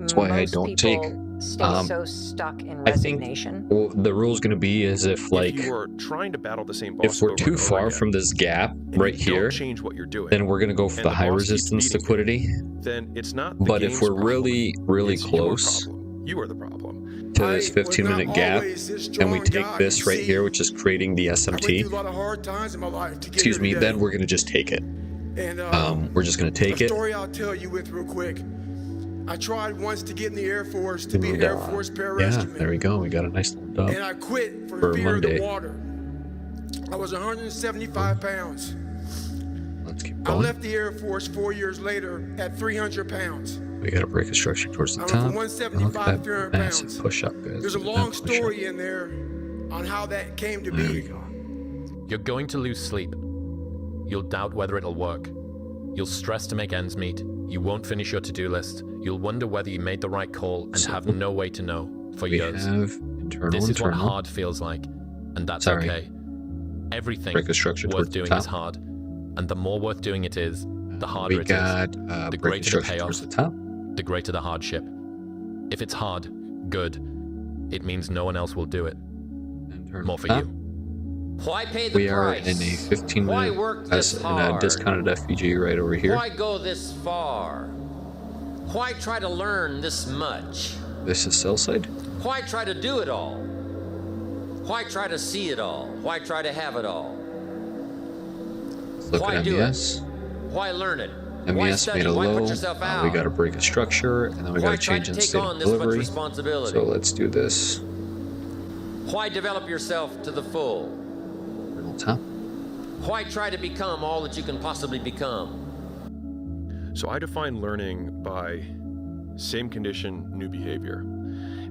That's why I don't take. stay so stuck in resignation. I think the rule is going to be is if you are trying to battle the same boss if we're over too and over far again, from this gap and right you don't here, change what you're doing, then we're going to go for and the the high boss keeps resistance beating you, liquidity. then it's not the But if game's we're problem, really it's your close problem. You are the problem. to this 15-minute gap, and we take this right here, which is creating the I went through a SMT, lot of hard times in my life to get excuse here me, today. then we're going to just take it. And We're just going to take a it. story I'll tell you with real quick. I tried once to get in the Air Force to be an And, Air Force yeah, pararescueman. there we go. We got a nice little dub And I quit for for fear Monday. of the water. I was 175 pounds. Let's keep I going. left the Air Force 4 years later at 300 pounds. We got to break a structure towards the I went top. from And look 175 at to 300 that massive pounds. push-up, guys. There's a Look at that long push-up. story in there on how that came to There we be. go. You're going to lose sleep. You'll doubt whether it'll work. You'll stress to make ends meet. You won't finish your to-do list. You'll wonder whether you made the right call and have no way to know for We years. have internal, This is what internal. hard feels like, and that's Sorry. okay. Everything Break a structure worth towards the doing top. is hard, and the more worth doing it is, the harder We it got is. The break a greater the structure payoff, towards the top. the greater the hardship. If it's hard, good. It means no one else will do it. Internal More for top. you. Why pay the We are price? in a 15 Why minute work as this in a hard? discounted FPG right over here. Why go this far? Why try to learn this much? This is sell side. Why try to do it all? Why try to see it all? Why try to have it all? Let's look Why at do MES. it? Why learn it? Why MES study? made a Why low. put yourself out? We got to break a structure, and then we got Why to try change to in take state on of this much delivery. responsibility? So let's do this. Why develop yourself to the full? Middle top. Why try to become all that you can possibly become? So I define learning by same condition, new behavior.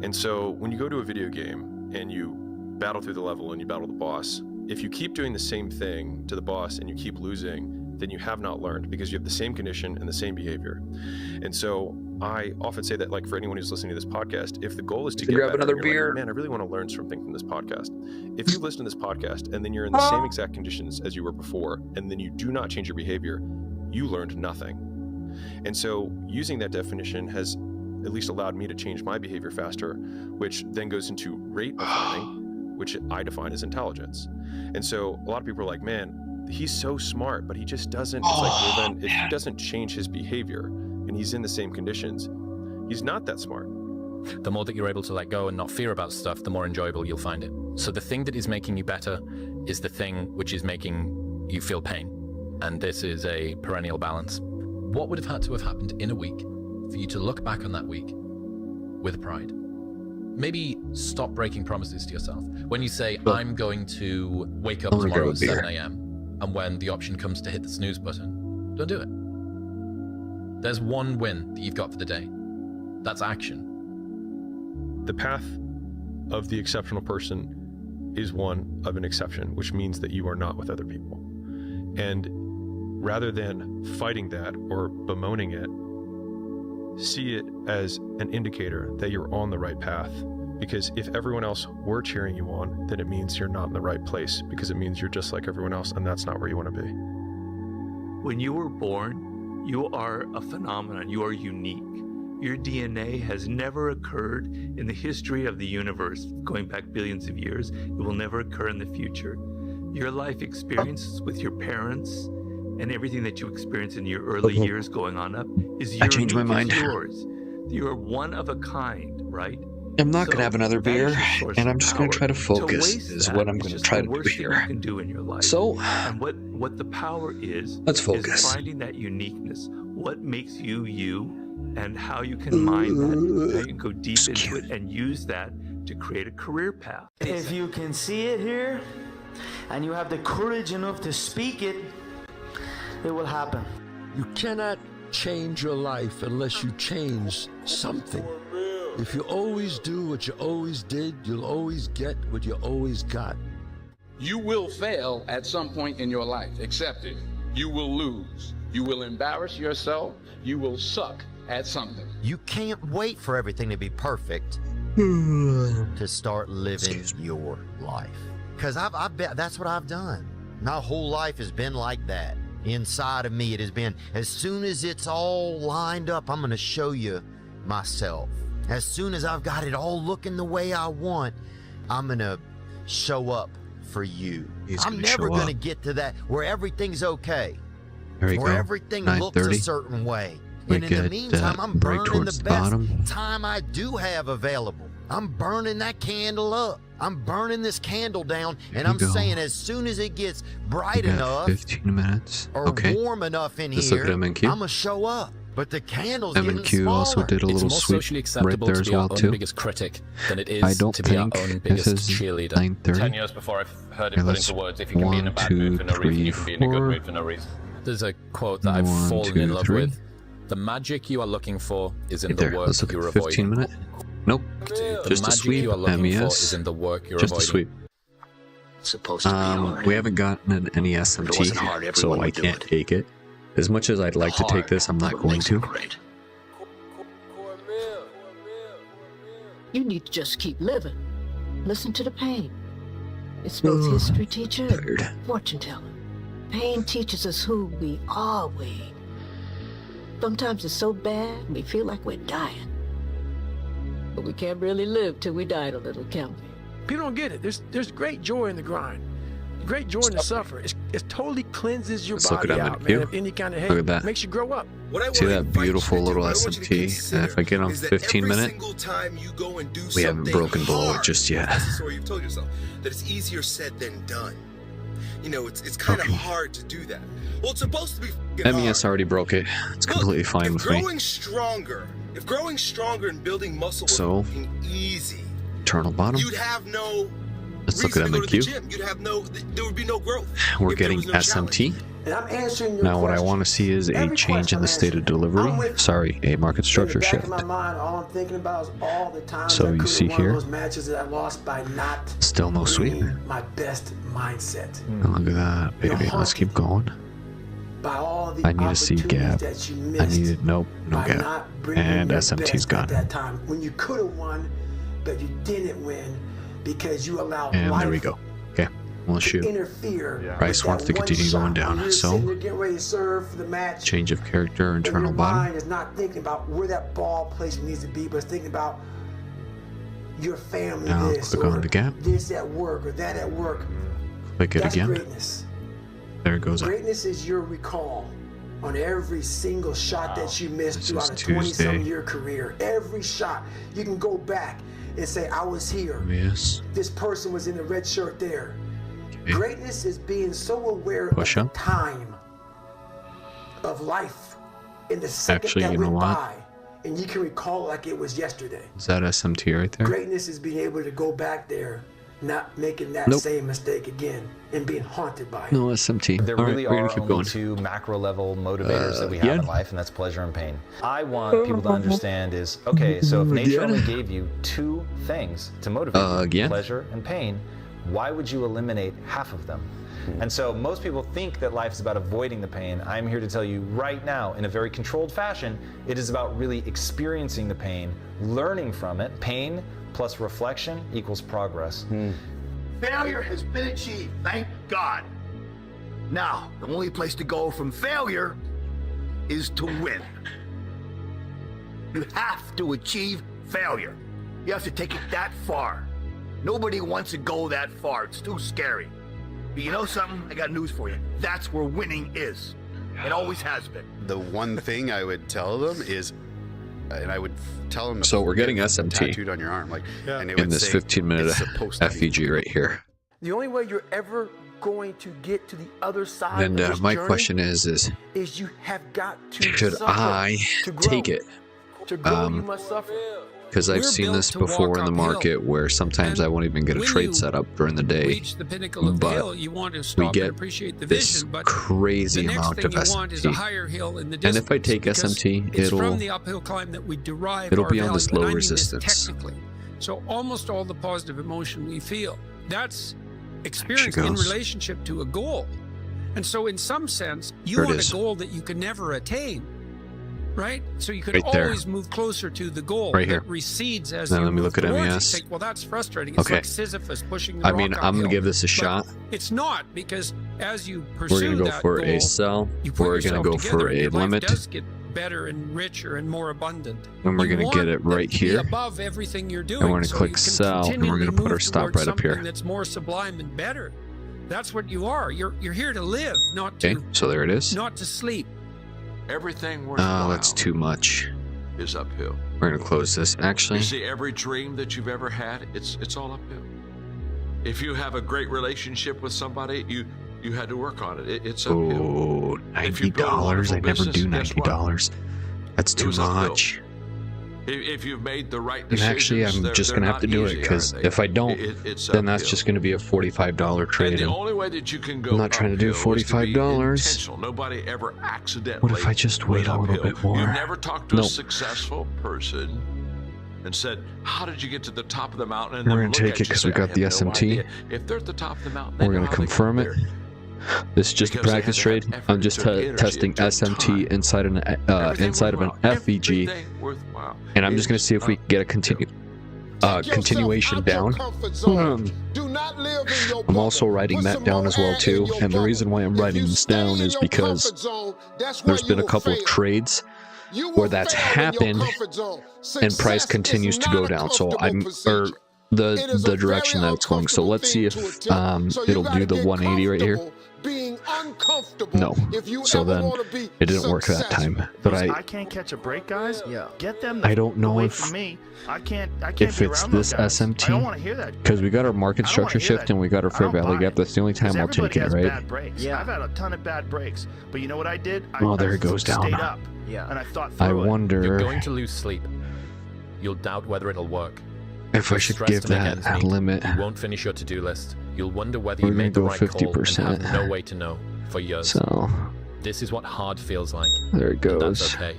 And so when you go to a video game and you battle through the level and you battle the boss, if you keep doing the same thing to the boss and you keep losing, then you have not learned because you have the same condition and the same behavior. And so I often say that, like, for anyone who's listening to this podcast, if the goal is to get grab better, another and you're beer. like, man, I really want to learn something from this podcast. If you listen to this podcast and then you're in the same exact conditions as you were before, and then you do not change your behavior, you learned nothing. And so using that definition has at least allowed me to change my behavior faster, which then goes into rate of learning, which I define as intelligence. And so a lot of people are like, man, he's so smart, but he just doesn't. It's like, well, then if he doesn't change his behavior and he's in the same conditions, he's not that smart. The more that you're able to let go and not fear about stuff, the more enjoyable you'll find it. So the thing that is making you better is the thing which is making you feel pain. And this is a perennial balance. What would have had to have happened in a week for you to look back on that week with pride. Maybe stop breaking promises to yourself. When you say, I'm going to wake up tomorrow at 7 a.m., and when the option comes to hit the snooze button, don't do it. There's one win that you've got for the day. That's action. The path of the exceptional person is one of an exception, which means that you are not with other people. And rather than fighting that or bemoaning it, see it as an indicator that you're on the right path. Because if everyone else were cheering you on, then it means you're not in the right place, because it means you're just like everyone else, and that's not where you want to be. When you were born, you are a phenomenon. You are unique. Your DNA has never occurred in the history of the universe, going back billions of years. It will never occur in the future. Your life experiences with your parents and everything that you experience in your early years going on up is I changed my mind. yours. You are one of a kind, right? I'm not going to have another beer, and I'm just going to try to focus, is what I'm going to try to do here. You can do in your life. So, and what the power is, let's focus. Is finding that uniqueness. What makes you you, and how you can mine that, how you can go deep into it and use that to create a career path. If you can see it here, and you have the courage enough to speak it, it will happen. You cannot change your life unless you change something. If you always do what you always did, you'll always get what you always got. You will fail at some point in your life. Accept it. You will lose. You will embarrass yourself. You will suck at something. You can't wait for everything to be perfect to start living your life. Because I've been, that's what I've done. My whole life has been like that. Inside of me, it has been, as soon as it's all lined up, I'm going to show you myself. As soon as I've got it all looking the way I want, I'm going to show up for you. I'm never going to get to that where everything's okay. Where everything looks a certain way. And in the meantime, I'm burning the best time I do have available. I'm burning that candle up. I'm burning this candle down, and I'm saying as soon as it gets bright enough 15 minutes. or warm enough in here, I'm going to show up. But the candle's getting M&Q smaller. also did a little sweep right there as well, too. Biggest critic than it is I don't to be our think own this biggest is cheerleader. 9:30. 10 years before I've heard it put into words, if you can be in a bad mood for no reason, you can be in a good mood for no reason. There's a quote that I've fallen in love with. The magic you are looking for is in the work Let's look you're at 15 avoiding. minute. Nope. The Just a magic sweep. you are looking for MES. is in the work you're Just a avoiding. sweep. Supposed to be hard. We haven't gotten any SMT, so I can't take it. As much as I'd like to take this, I'm not going to. You need to just keep living. Listen to the pain. It's both history teacher and fortune teller. Pain teaches us who we are, Wade. Sometimes it's so bad we feel like we're dying. But we can't really live till we die a little, can we? People don't get it. There's great joy in the grind. Great joy in the suffer. It totally cleanses your body out, man. If any kind of hate. Look at that. Makes you grow up. See that beautiful little SMT? And if I get on 15 minute, we haven't broken below it just yet. That's the story you've told yourself. That it's easier said than done. You know, it's kind of hard to do that. Well, it's supposed to be MES already broke it. It's completely fine with me. If growing stronger and building muscle was easy, Eternal bottom. you'd have no Let's look at reason to go to the M&Q. gym. You'd have there would be no growth. We're getting SMT. And I'm answering your Now what I want to see is a change in the state of delivery. Sorry, a market structure shift. In my mind, all I'm thinking about is all the times So I you could see have won here, those matches that I lost by not still no sweep. my best mindset. Look at that, baby. Let's keep going. By all the I need to see gap. that you I missed needed no by gap. not bringing And your SMT's best gone. at that time when you could have won, but you didn't win because you allowed And life there we go. Okay, we'll to shoot. interfere. Price with wants that to one continue shot. going down. When you're So, sitting there getting ready to serve for the match, change of character, and internal your bottom. mind is not thinking about where that ball placement needs to be, but it's thinking about your family, Now this click or on the gap. this at work or that at work. Click it That's again. greatness. There it goes up. Greatness is your recall on every single shot that you missed This throughout a is Tuesday. 20-some-year career. Every shot, you can go back and say, I was here. Yes. This person was in the red shirt there. Okay. Greatness is being so aware Push of up. the time of life in the second Actually, that you know went what? by. and you can recall it like it was yesterday. Is that SMT right there? Greatness is being able to go back there, not making that same mistake again, and being haunted by it. No SMT. There really are only two macro level motivators that we have in life, and that's pleasure and pain. I want people to understand is, okay, so if nature only gave you two things to motivate you, pleasure and pain, why would you eliminate half of them? And so most people think that life is about avoiding the pain. I'm here to tell you right now, in a very controlled fashion, it is about really experiencing the pain, learning from it. Pain plus reflection equals progress. Failure has been achieved, thank God. Now, the only place to go from failure is to win. You have to achieve failure. You have to take it that far. Nobody wants to go that far. It's too scary. But you know something? I got news for you. That's where winning is. It always has been. The one thing I would tell them is, and I would tell them, so we're getting SMT tattooed on your arm, like, and it in would this say, 15-minute FEG right here. The only way you're ever going to get to the other side And of this my journey question is you have got to should suffer I to grow. take it? To grow, you must suffer. Because I've seen this before in the market where sometimes I won't even get a trade set up during the day, the pinnacle of the hill, you want to stop we get and appreciate the this vision, but crazy the next amount thing of you want is a SMT. higher hill in the And distance, if I take because SMT, it's it'll from the uphill climb that we derive it'll our be on value, this and low I mean this resistance. technically. So almost all the positive emotion we feel, that's experienced in goes. relationship to a goal. And so in some sense, you There it want is. a goal that you can never attain. Right? So you can Right there. always move closer to the goal Right that here. recedes as Now you let me move look at towards it. MES. You think, well, that's frustrating. It's Okay. like Sisyphus pushing the I rock mean, I'm uphill. gonna give this a But shot. it's not, because as you pursue We're gonna go that for goal, a sell. you put We're gonna yourself go together for and a your life limit, does get better and richer and more abundant. and we're You gonna want get it right to be here. above everything you're doing, And we're gonna so click you can sell, and we're continually gonna put our move stop towards right up here. something that's more sublime and better. That's what you are. You're here to live, not to Okay, so there it is. not to sleep. Everything worthwhile That's too much. is uphill. We're gonna close this. Actually, You see, every dream that you've ever had, it's all uphill. If you have a great relationship with somebody, you had to work on it. It's uphill. oh, $90. I never do $90. That's too much. If you've made the right And decisions, actually, I'm just gonna have to do it, because if I don't, then that's just gonna be a $45 trade. And the And only way that you can go I'm not trying to do uphill is to be $45. intentional. Nobody ever accidentally. What if I just wait a little bit more? You've never talked to a Nope. successful person and said, "How did you get to the top of the mountain?" And We're then gonna look take at it you 'cause and we say, got "I the have no SMT. idea." If they're at the top of the mountain, they We're know gonna how they got confirm it. there. This is just a Because they practice had to have trade. effort, I'm just it took energy, testing it took SMT time. inside an inside of an FEG, Worthwhile. and I'm just gonna see if we can get a continuation down. I'm also writing that down as well too, and the reason why I'm writing this down is because there's been a couple of trades where that's happened, and price continues to go down. So the direction that it's going. So let's see if it'll do the 180 right here. No. So then it didn't work that time. But I can't catch a break, guys. Yeah. Get them. I don't know away if from me. I can't if be it's around this those guys. I don't want to hear SMT, that. because we got our market structure shift and we got our fair value gap. That's the only time I'll take Everybody it, has right? bad breaks. Yeah. I've had a ton of bad breaks, but you know what I did? Oh, there it goes stayed down. up. Yeah. And I thought through I it. wonder You're going to lose sleep. You'll doubt whether it'll work. if I You'll should stress give to make that ends a meet. limit. You won't finish your to-do list. You'll wonder whether We're you gonna made the go right call and 50%. have no way to know for years. So This is what hard feels like. there it And goes. that's okay.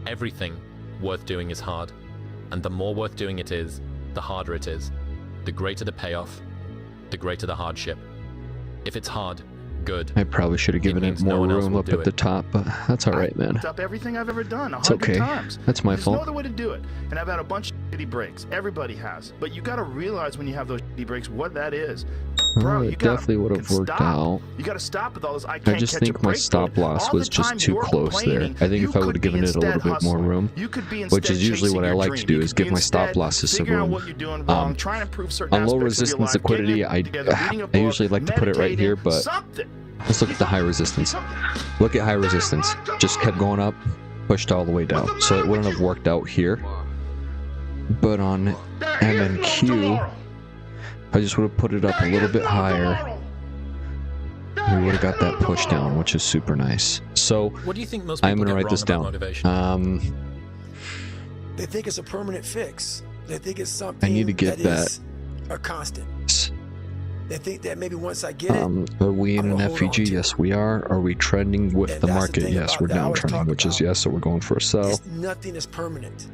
Everything worth doing is hard. And the more worth doing it is, the harder it is. The greater the payoff, the greater the hardship. If it's hard, good. I probably should have given it means no more one else room will up do at the it. top, but that's all right, man. Up everything I've ever done 100 It's okay. times. That's my There's fault. no other way to do it. And I've had a bunch of shitty breaks. Everybody has. But you got to realize when you have those shitty breaks what that is. Bro, Well, you it gotta definitely would have fucking worked stop. out. You got to stop with all this. I I can't just catch a think my break stop bull. loss All was the just time too you're close there. complaining, I think you if I would could have given be it a little instead bit more hustling. room, You could be which is instead usually what I chasing like your to dream. do, You is could give be my stop instead losses some figuring out room. what you're doing wrong, trying to improve certain On low aspects of your resistance life, getting liquidity, it together, reading a I book, usually like to put it right here, meditating, but something. let's look at the high resistance. Look at high resistance. Just kept going up, pushed all the way down. So it wouldn't have worked out here. But on MNQ, I just would have put it up a little bit higher. We would have got that push down, which is super nice. So What do you think most I'm people gonna get write this wrong about down. motivation? They think it's a permanent fix. They think it's something I need to get that is a constant. They think that maybe once I get it, are we in an FEG? Yes, we are. Are we trending with the market? Yes, we're downtrending, which is yes, so we're going for a sell. nothing is permanent.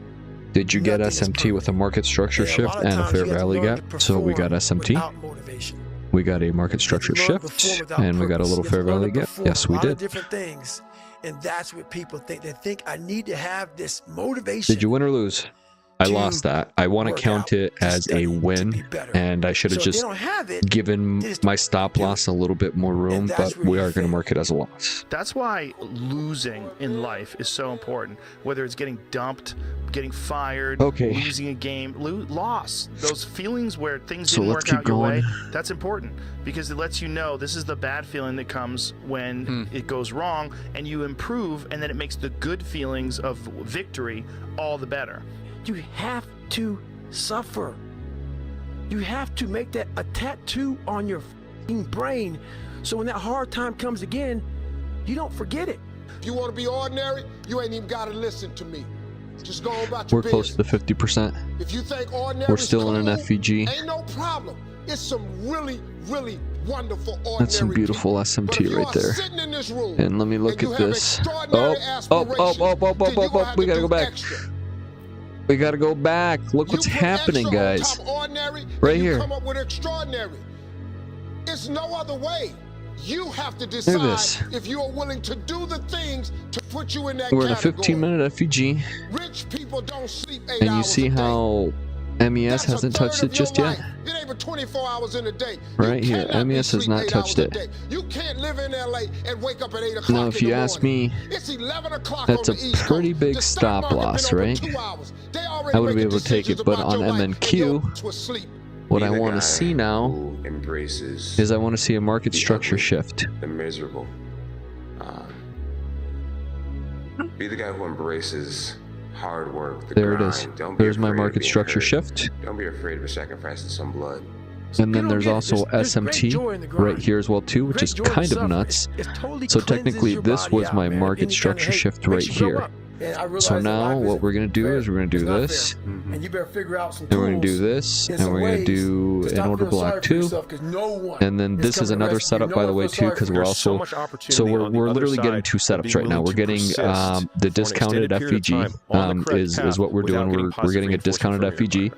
Did you get SMT with a market structure shift and a fair value gap? So we got SMT. We got a market structure shift, and we got a little fair value gap. Yes, we did. Different things, and that's what people think. They think I need to have this motivation. Did you win or lose? I lost that. I want to count it as a win, and I should have just given my stop loss a little bit more room, but we are going to mark it as a loss. That's why losing in life is so important. Whether it's getting dumped, getting fired, losing a game, loss. Those feelings where things didn't work out your way, that's important because it lets you know this is the bad feeling that comes when it goes wrong, and you improve, and then it makes the good feelings of victory all the better. You have to suffer. You have to make that a tattoo on your brain, so when that hard time comes again, you don't forget it. If you want to be ordinary, you ain't even got to listen to me. Just go about your business. We're close to the 50%. If you think ordinary, we're still in an FEG. Ain't no problem. It's some really, really wonderful ordinary. That's some beautiful SMT right there. And let me look at this. Oh, we gotta go back. We gotta go back. Look what's happening, guys. Right here. Come up with extraordinary. It's no other way. You have to decide if you are willing to do the things to put you in that We're in a 15-minute FEG. Rich people don't sleep 8 hours and you see how MES hasn't touched it just yet? It ain't but 24 hours in a day. Right here, MES has not touched it. You can't live in LA and wake up at 8 o'clock. Now, if you ask me, it's 11 o'clock that's a pretty big stop loss, right? I would be able to take it, but on MNQ, what I want to see now is I want to see a market structure shift. The miserable. Be the guy who embraces hard work. There it is. There's my market structure shift. Don't be afraid of sacrificing some blood. And then there's also SMT right here as well too, which is kind of nuts. So technically this was my market structure shift right here. So now what we're going to do is we're going to do this, and you better figure out some and we're going to do this, and we're going to do an order block 2, and then this is another setup, by the way, too, because we're also, so we're literally getting 2 setups right now. We're getting the discounted FEG is what we're doing. We're getting a discounted FEG.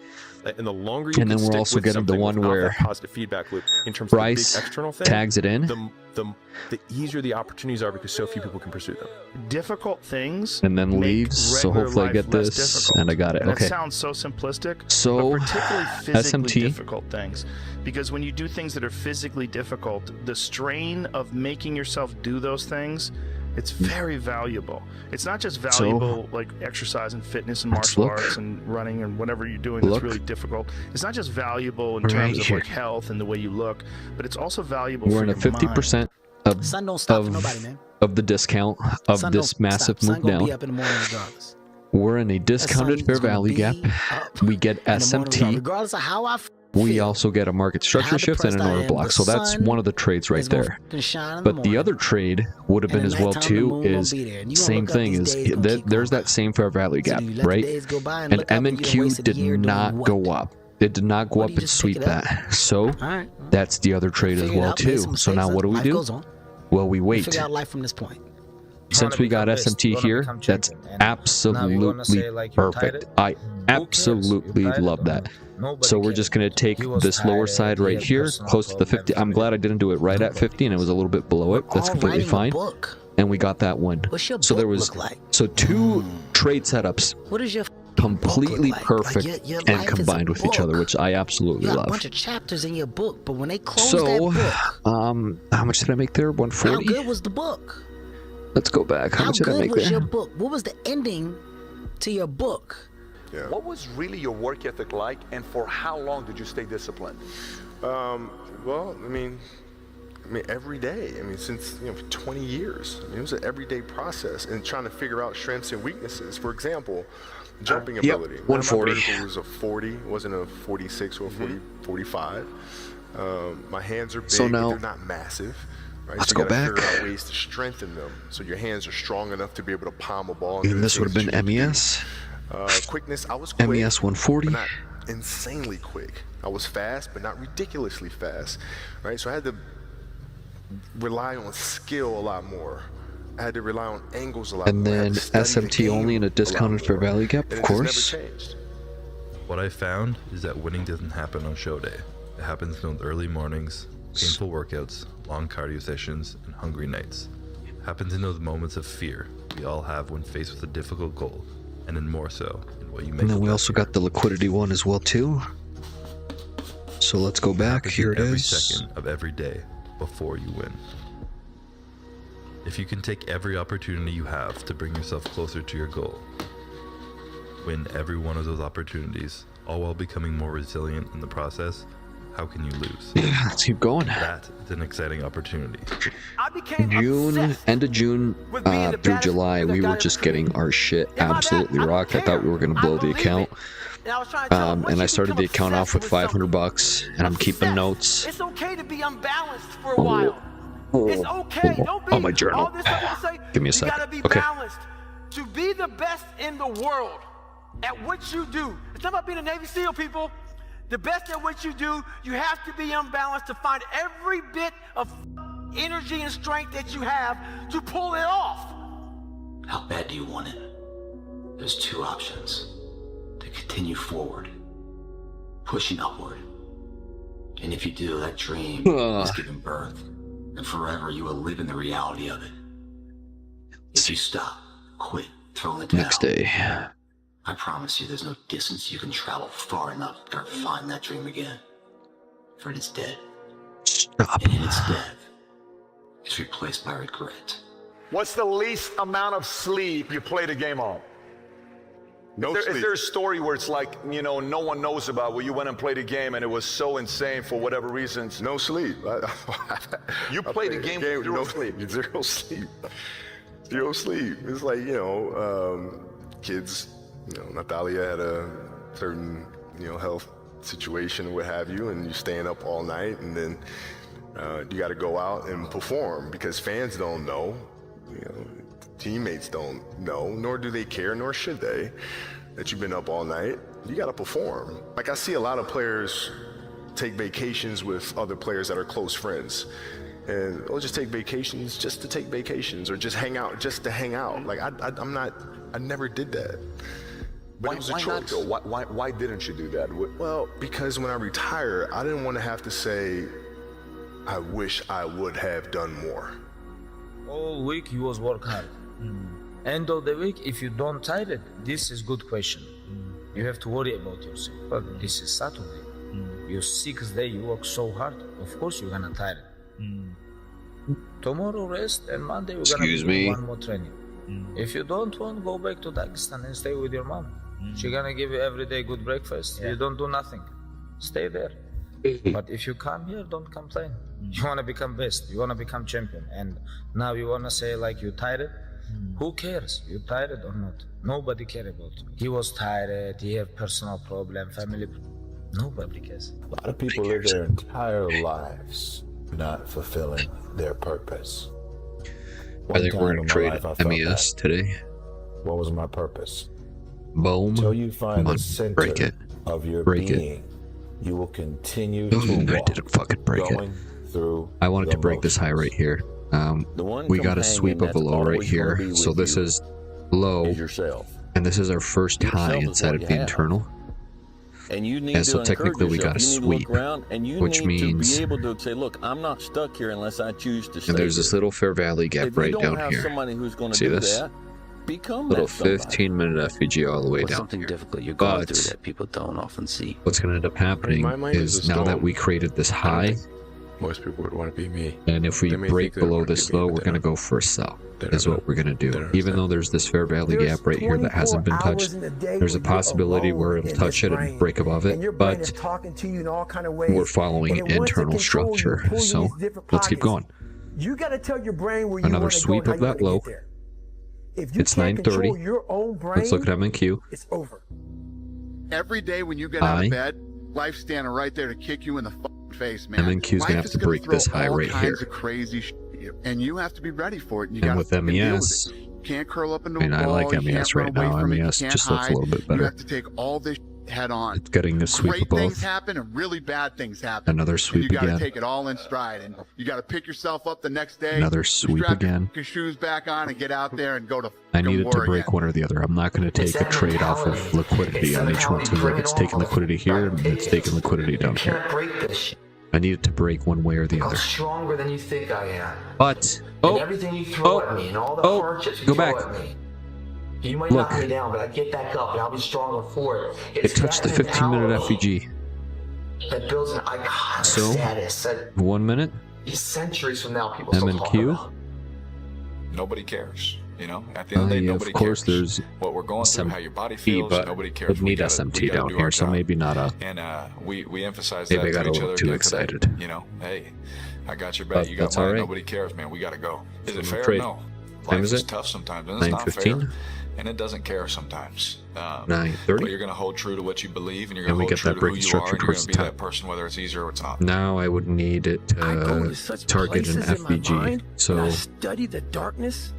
And the longer and then we're also getting the one where positive feedback loop in terms Bryce of the big external thing, tags it in. The easier the opportunities are because so few people can pursue them. Difficult things and then leaves. So hopefully I get this, and I got it. Okay. That sounds so simplistic. So but particularly physically SMT. difficult things, because when you do things that are physically difficult, the strain of making yourself do those things, it's very valuable. It's not just valuable like exercise and fitness and martial arts and running and whatever you're doing that's really difficult. It's not just valuable in terms of like health and the way you look, but it's also valuable for your mind. We're in a 50% of the discount of this massive move down. We're in a discounted fair value gap. We get SMT. Regardless of how I we also get a market structure shift and an order block. So that's one of the trades right there. But the other trade would have been as well too is same thing is there's that same fair value gap, right? And M&Q did not go up. It did not go up and sweep that. So that's the other trade as well too. So now what do? Well, we wait. Since we got SMT here, that's absolutely perfect. I absolutely love that. So we're just going to take this lower side right here, close to the 50. I'm glad I didn't do it right at 50 and it was a little bit below it. That's completely fine. And we got that one. So there was, so 2 trade setups completely perfect and combined with each other, which I absolutely love. A bunch of chapters in your book, but when they close that book, how much did I make there? 140? How good was the book? Let's go back. How much did I make there? Your book? What was the ending to your book? Yeah. What was really your work ethic like, and for how long did you stay disciplined? Well, I mean, every day. I mean, since 20 years. I mean, it was an everyday process, and trying to figure out strengths and weaknesses. For example, jumping ability. 140. My was a 40, wasn't a 46 or a 45. My hands are big, but they're not massive. Right? Let's so go back. Figure out ways to strengthen them, so your hands are strong enough to be able to palm a ball. And this would have been MES. Quickness, I was quick. MES 140. But not insanely quick. I was fast, but not ridiculously fast, right? So I had to rely on skill a lot more. I had to rely on angles a lot more. And then SMT only in a discounted fair value gap, of course. What I found is that winning doesn't happen on show day. It happens in the early mornings, painful workouts, long cardio sessions, and hungry nights. It happens in those moments of fear we all have when faced with a difficult goal, and then more so in what you make. And then we also got the liquidity one as well too. So let's go back. Here it every is. Second of every day before you win. If you can take every opportunity you have to bring yourself closer to your goal, win every one of those opportunities, all while becoming more resilient in the process, how can you lose? Yeah, let's keep going. That is an exciting opportunity. June, end of June through July, we were just getting our shit absolutely rocked. I thought we were going to blow the account. And I started the account off with $500, and I'm keeping notes. It's okay to be unbalanced for a while. It's okay. Don't be on my journal. all this stuff you say. Give me a second. You gotta be Okay. balanced. To be the best in the world at what you do. It's not about being a Navy SEAL, people. The best at what you do, you have to be unbalanced to find every bit of energy and strength that you have to pull it off. How bad do you want it? There's two options. To continue forward, pushing upward. And if you do, that dream is giving birth. And forever you will live in the reality of it. If you stop, quit, throw in the towel. Next day. I promise you there's no distance you can travel far enough to find that dream again. For it is dead. Stop. And in its death, it's replaced by regret. What's the least amount of sleep you played a game on? No Is sleep. there a story where it's like, you know, no one knows about, where you went and played a game and it was so insane for whatever reasons? No sleep. You played a game with zero sleep. Zero sleep. Zero sleep. It's like, you know, kids, you know, Natalia had a certain, you know, health situation or what have you, and you're staying up all night, and then you got to go out and perform because fans don't know, you know, teammates don't know, nor do they care, nor should they, that you've been up all night. You got to perform. Like, I see a lot of players take vacations with other players that are close friends, and they'll just take vacations just to take vacations, or just hang out just to hang out. Like, I never did that. But it was a choice. Why didn't you do that? Well, because when I retire, I didn't want to have to say, I wish I would have done more. All week you was work hard. End of the week, if you don't tire it, this is good question. You have to worry about yourself. But this is Saturday. Your 6th day, you work so hard. Of course you're gonna tire it. Tomorrow rest, and Monday we're gonna do one more training. If you don't want, go back to Dagestan and stay with your mom. She's gonna give you every day good breakfast. You don't do nothing. Stay there. But if you come here, don't complain. You wanna become best. You wanna become champion. And now you wanna say like you tired? Who cares? You tired or not? Nobody cares about you. He was tired. He have personal problem, family. Nobody cares. A lot of people live their entire lives not fulfilling their purpose. I think we're going to trade MES today. What was my purpose? Boom. Until you find the center of your being, you will continue to walk. I didn't fucking break it. I wanted to break this high right here. We got a sweep of a low right here. So this is low, and this is our first high inside of the internal. And you need so technically we got a sweep, which means to be able to say, look, I'm not stuck here unless I choose to stay. And there's this little fair value gap right down here. See this? Little 15-minute FVG all the way down something here. difficult you're going through that people don't often see. What's going to end up happening is now that we created this high, most people would want to be me. And if we break below this low, we're going to go for a sell. Is what we're going to do. Even though there's this fair value gap right here that hasn't been touched, there's a possibility where it'll touch it and break above it, but we're following internal structure. So let's keep going. You got to tell your brain where you another sweep of that low. It's 9:30. Let's look at MNQ. It's over. Every day when you get out of bed, life's standing right there to kick you in the face, man. MNQ's gonna have to break this high right here. Crazy shit, and you have to be ready for it. And, you and with MES, can't curl up into I mean, a ball. I like you MES can't run right away now. from it, you MES can't just looks a hide. little bit You better. have to take all this head on. It's getting a sweep Great of both. things happen and really bad things happen. Another And sweep you got to again. take it all in stride, and you got to pick yourself up the next day. Another sweep strap again. your shoes back on and get out there and go to. I needed to break one or the other. I'm not going to take a trade off of liquidity on each one. So like it's taking liquidity here and it's taking liquidity down here. Break this shit. I needed to break one way or the I'm other. stronger than you think I am. But And everything you throw at me and all the hardships you go throw back. at me. You might Look. knock me down, but I get back up and I'll be stronger for it. It touched the 15-minute FVG. That builds an iconic So, status that 1 minute. centuries from now people still talk MNQ. about. Nobody cares. You know, at the end of the day, Yeah, nobody of course, cares. there's What we're going through, how your body feels, but nobody cares. would We need gotta- SMT we gotta down do here, our so job. maybe not a. And we emphasize Maybe I that got to a each little other too again excited. today. You know, hey, I got your back, But you got that's mine. all right. Nobody cares, man. We gotta go. Is it fair? Trade. No. Time Life is is it? tough sometimes, and it's not 9:15? fair. And it doesn't care sometimes. 9:30? But you're gonna hold true to what you believe, and you're And gonna we hold get true that to who breaking you are, structure and you're towards gonna the be top. that person, whether it's easy or it's not. Now I would need it I go to to such target an places in my FVG. mind, and I So study the darkness.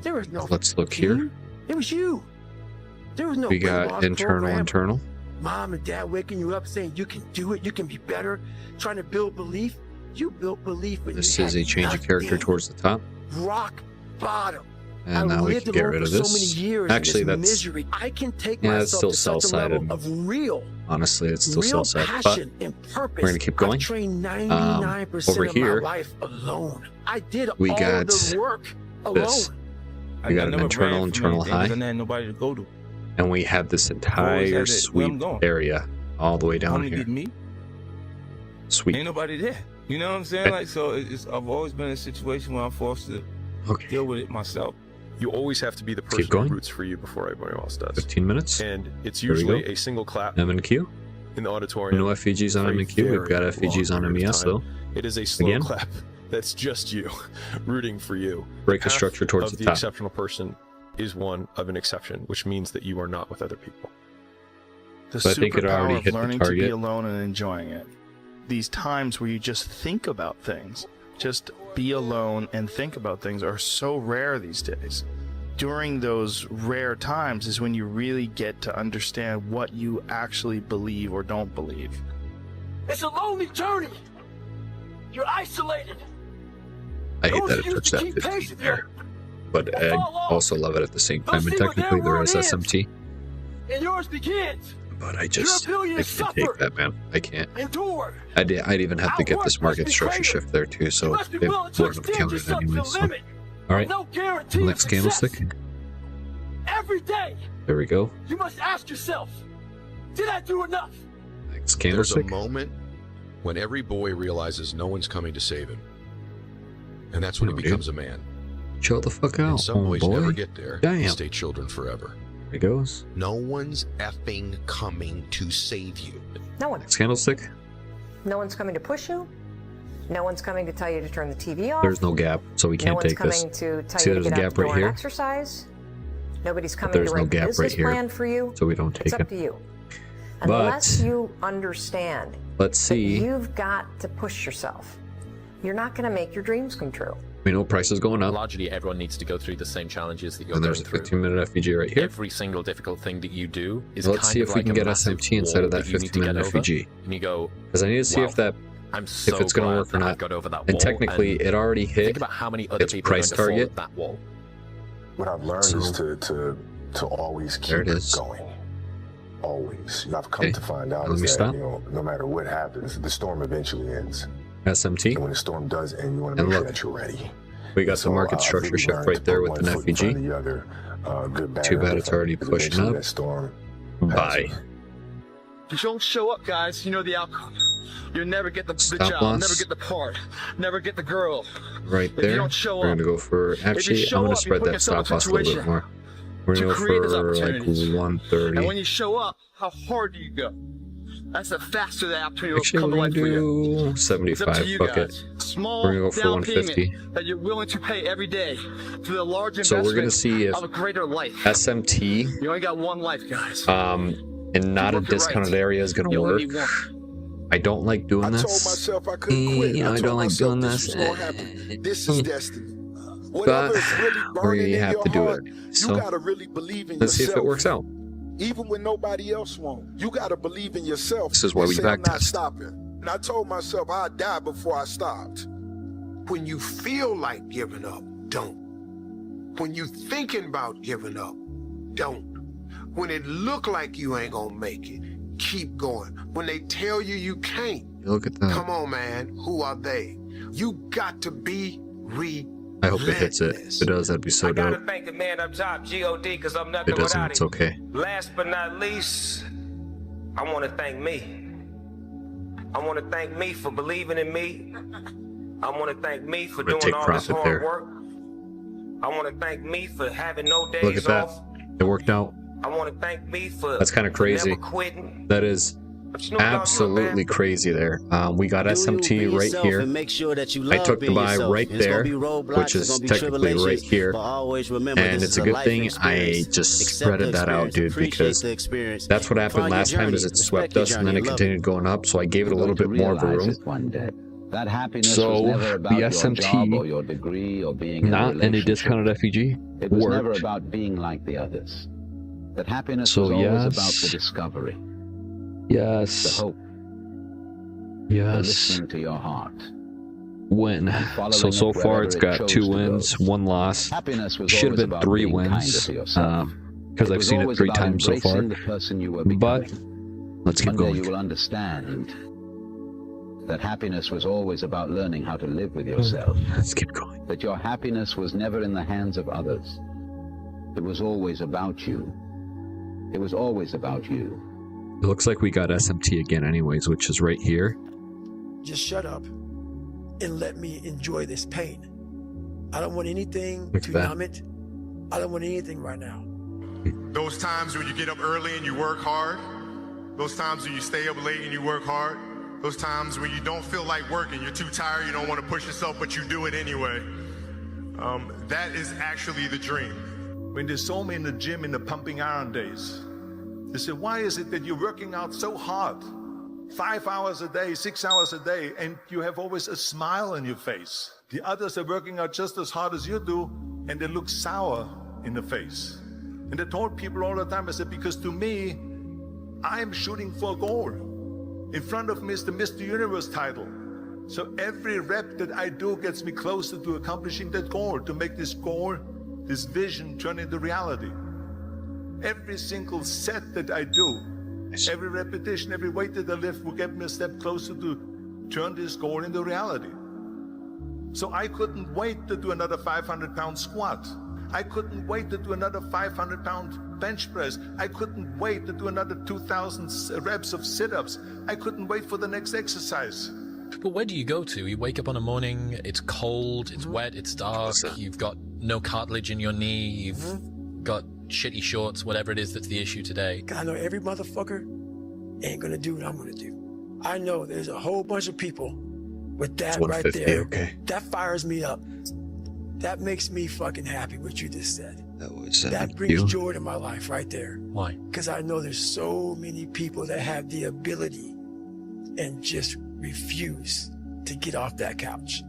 There was no let's look here. team. It was you. There was no We weight got loss program. internal. Mom and dad waking you up saying you can do it, you can be better, trying to build belief. You built belief when This you is had a change of character nothing. towards the top. Rock bottom. And now we can get rid of So this. many years Actually, in this that's misery. I can take yeah, it's myself still to such a level cell-sided. of real Honestly, it's still real cell-sided. But passion and purpose. we're gonna keep going. I've trained 99% Over of here, my life alone. I did we all got of the work alone. this. We got an internal high, There ain't nobody to go to. and we had this entire Where I'm sweep going. area all the way down Only here. did me. Sweep. Ain't nobody there. You know what I'm saying? Like, so I've always been in a situation where I'm forced to deal with it myself. You always have to be the Keep person going. who roots for you before everybody else does. 15 minutes. And it's There we usually go. a single clap MNQ. in the auditorium. No FVGs on for a MNQ. We've got very FVGs on long period of MES time. though. It is a slow Again. clap. That's just you rooting for you. Break the Path structure towards of the top. exceptional person is one of an exception, which means that you are not with other people. The So I think it already superpower of hit the learning to be target. alone and enjoying it. These times where you just think about things, just be alone and think about things, are so rare these days. During those rare times is when you really get to understand what you actually believe or don't believe. It's a lonely journey. You're isolated. I hate Those that of it you touched that that keep 15 pace there. But I also love it at the same time. And see what technically their there is word is. SMT. And yours begins. But I just I ability to can't take suffer. that, man. I can't. Endure. I'd even have to get this Outwork market must be structure greater. shift there too, so You must be it willing to wouldn't have extend counted yourself to anyway. the So. limit. All right, No guarantee of next success. candlestick. Every day, There we go. you must ask yourself, did I do enough? Next There's a candlestick. moment when every boy realizes no one's coming to save him. And that's when he Oh, dude. becomes a man. Chill the fuck out, And some boys boy. never get there Damn. and stay children forever. There it goes. No one's effing coming to save you. No one. Next candlestick. No one's coming to push you. No one's coming to tell you to turn the TV off. There's no gap, so we No can't one's take this. coming to tell See, you to there's a get out gap the right door and here. exercise. Nobody's But coming to there's no write the gap business right here, plan for you. so we don't take It's it. up to you. But- Unless you understand Let's see. that you've got to push yourself, you're not going to make your dreams come true. We know price is going up. Largely, everyone needs to go through the same challenges that you're And going there's a through. 15-minute FVG right here. Every single difficult thing that you do is Let's kind see of if we like can a get massive SMT instead of wall that you need to get 15-minute over, FVG. And you go, Because I need to see wow, if that I'm so if it's going to glad work or that I've not. got over that And wall, technically, and it already hit think about how many other its people are going price to fall target. at that wall. What I've learned So- is to always keep There it is. going. Always. I've come Okay. to find out Let is me that, stop. you know, no matter what happens, the storm eventually ends. SMT. And when the storm does end, you want to And make sure look, that you're ready. We got the So, market I've structure really shift learned right to there put with an one foot in front FVG. of the other, good, bad, Too and bad it's different, already because pushing eventually up. that storm Bye. If you don't show up, guys, you know the outcome. You'll never get the Stop job, loss. never get the part, never get the girl. Right If you there. don't show We're going to up- go for... Actually, show I'm going up, to you spread put that yourself stop in a loss a little bit situation more. We're going to to go create those for like opportunities. 130. And when you show up, how hard do you go? That's the faster the opportunity will Actually, come to we're life going for you. to do It's up 75. to you Fuck guys. it. Small We're going to go for down 150. payment that you're willing to pay every day for the large So investment we're going to see if of a greater life. SMT You only got one life, guys. in not a work it right, discounted area is going to you only work. need one. I don't like doing I this. told myself I couldn't quit. You know, I told don't like myself doing this this. was gonna happen. This is destiny. Whatever is really or burning you in have your to do heart, it. you So gotta really believe in let's see yourself. if it works out. Even when nobody else won't. You gotta believe in yourself. This is why and we say, I'm not backtest. stopping. And I told myself I'd die before I stopped. When you feel like giving up, don't. When you thinking about giving up, don't. When it look like you ain't gonna make it, keep going. When they tell you you can't, Look at that. come on, man. Who are they? You got to be I hope it hits it. If it does, that'd be so I gotta dope. thank the man up top, G.O.D., because I'm If nothing it doesn't, without it's him. okay. Last but not least, I want to thank me. I want to thank me for believing in me. I want to thank me for Gonna doing take all this profit hard there. work. I want to thank me for having no days Look at that. off. It worked out. I want to thank me for That's kind of for crazy. never quitting. That is Snoop Dogg, you a absolutely crazy there. We got SMT be right yourself here. and make sure that you I love took the being buy yourself. right It's gonna there, be roadblocks, which it's is gonna be technically right tribulations, here. but always remember And this it's is a good life thing I experience. just Accept the spreaded that out, experience, dude, appreciate because the experience. that's what happened Find your last time journey, is it respect swept your us and then journey, it love continued going up, so I gave it a You're little going bit to more of a realize room. it one day. That happiness So, was never the about your SMT, job or your degree or being in a not any relationship. discounted FEG, It was never worked. about being like the others. That happiness So, was always yes. about the discovery, Yes. the hope, the Yes. listening to your heart. Win. following So it far wherever it's it got chose 2 to go. wins, 1 loss. Happiness was Should have always been about 3 being kinder wins, to yourself. because It I've was seen it always 3 about times so far. embracing the person you were But becoming. let's keep One day going. you will understand that happiness was always about learning how to live with yourself. Let's keep going. That your happiness was never in the hands of others. It was always about you. It was always about you. It looks like we got SMT again anyways, which is right here. Just shut up and let me enjoy this pain. I don't want anything Look to at that. numb it. I don't want anything right now. Those times when you get up early and you work hard, those times when you stay up late and you work hard, those times when you don't feel like working, you're too tired, you don't want to push yourself, but you do it anyway. That is actually the dream. When they saw me in the gym in the pumping iron days, they said, why is it that you're working out so hard? 5 hours a day, 6 hours a day, and you have always a smile on your face. The others are working out just as hard as you do, and they look sour in the face. And I told people all the time, I said, because to me, I'm shooting for a goal. In front of me is the Mr. Universe title. So every rep that I do gets me closer to accomplishing that goal, to make this goal, this vision turn into reality. Every single set that I do, every repetition, every weight that I lift will get me a step closer to turn this goal into reality. So I couldn't wait to do another 500-pound squat. I couldn't wait to do another 500-pound bench press. I couldn't wait to do another 2,000 reps of sit-ups. I couldn't wait for the next exercise. But where do you go to? You wake up on a morning, it's cold, it's wet, it's dark, you've got no cartilage in your knee, you've got shitty shorts, whatever it is that's the issue today. I know every motherfucker ain't gonna do what I'm gonna do. I know there's a whole bunch of people with that right there. Okay. That fires me up. That makes me fucking happy, what you just said. was That brings you. joy to my life right there. Why? Because I know there's so many people that have the ability and just refuse to get off that couch.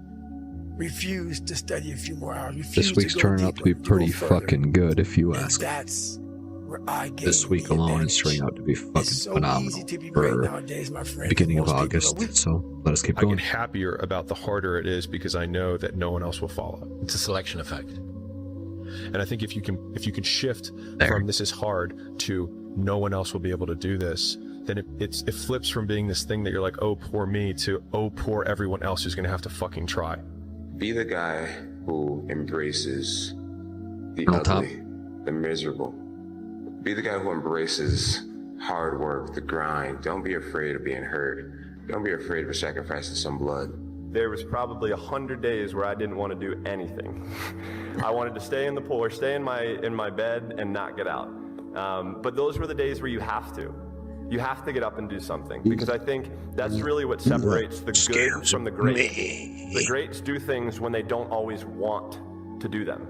Refuse to study a few more hours. Refuse This week's to go turning out to be deeper, pretty go further. fucking good, if you And ask. that's where I gain This week the alone advantage. is turning out to be fucking It's so phenomenal easy to be great for nowadays, my friend. beginning of Most people August. So let us keep I going. get happier about the harder it is because I know that no one else will follow. It's a selection effect. And I think if you can shift from this is hard to no one else will be able to do this, then it flips from being this thing that you're like, oh, poor me, to oh, poor everyone else who's going to have to fucking try. Be the guy who embraces the On top. ugly, the miserable. Be the guy who embraces hard work, the grind. Don't be afraid of being hurt. Don't be afraid of sacrificing some blood. There was probably 100 days where I didn't want to do anything. I wanted to stay in the pool or stay in my bed and not get out. But those were the days where you have to. You have to get up and do something, because I think that's really what separates the good from the great. The greats do things when they don't always want to do them.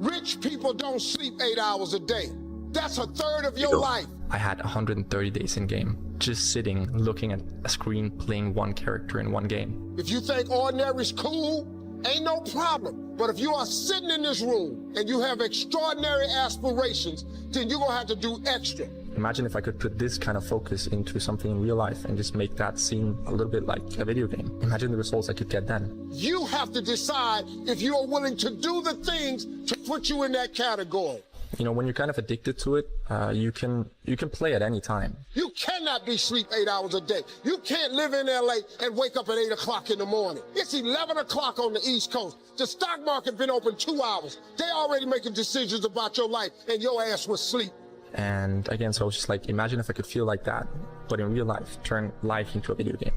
Rich people don't sleep 8 hours a day. That's a third of your life. I had 130 days in game, just sitting, looking at a screen, playing one character in one game. If you think ordinary's cool, Ain't no problem. But if you are sitting in this room and you have extraordinary aspirations, then you're gonna have to do extra. Imagine if I could put this kind of focus into something in real life and just make that seem a little bit like a video game. Imagine the results I could get then. You have to decide if you are willing to do the things to put you in that category. You know, when you're kind of addicted to it, you can play at any time. You cannot be sleep 8 hours a day. You can't live in LA and wake up at 8 o'clock in the morning. It's 11 o'clock on the East Coast. The stock market been open 2 hours. They already making decisions about your life and your ass was asleep. And again, so I was just like, imagine if I could feel like that, but in real life, turn life into a video game.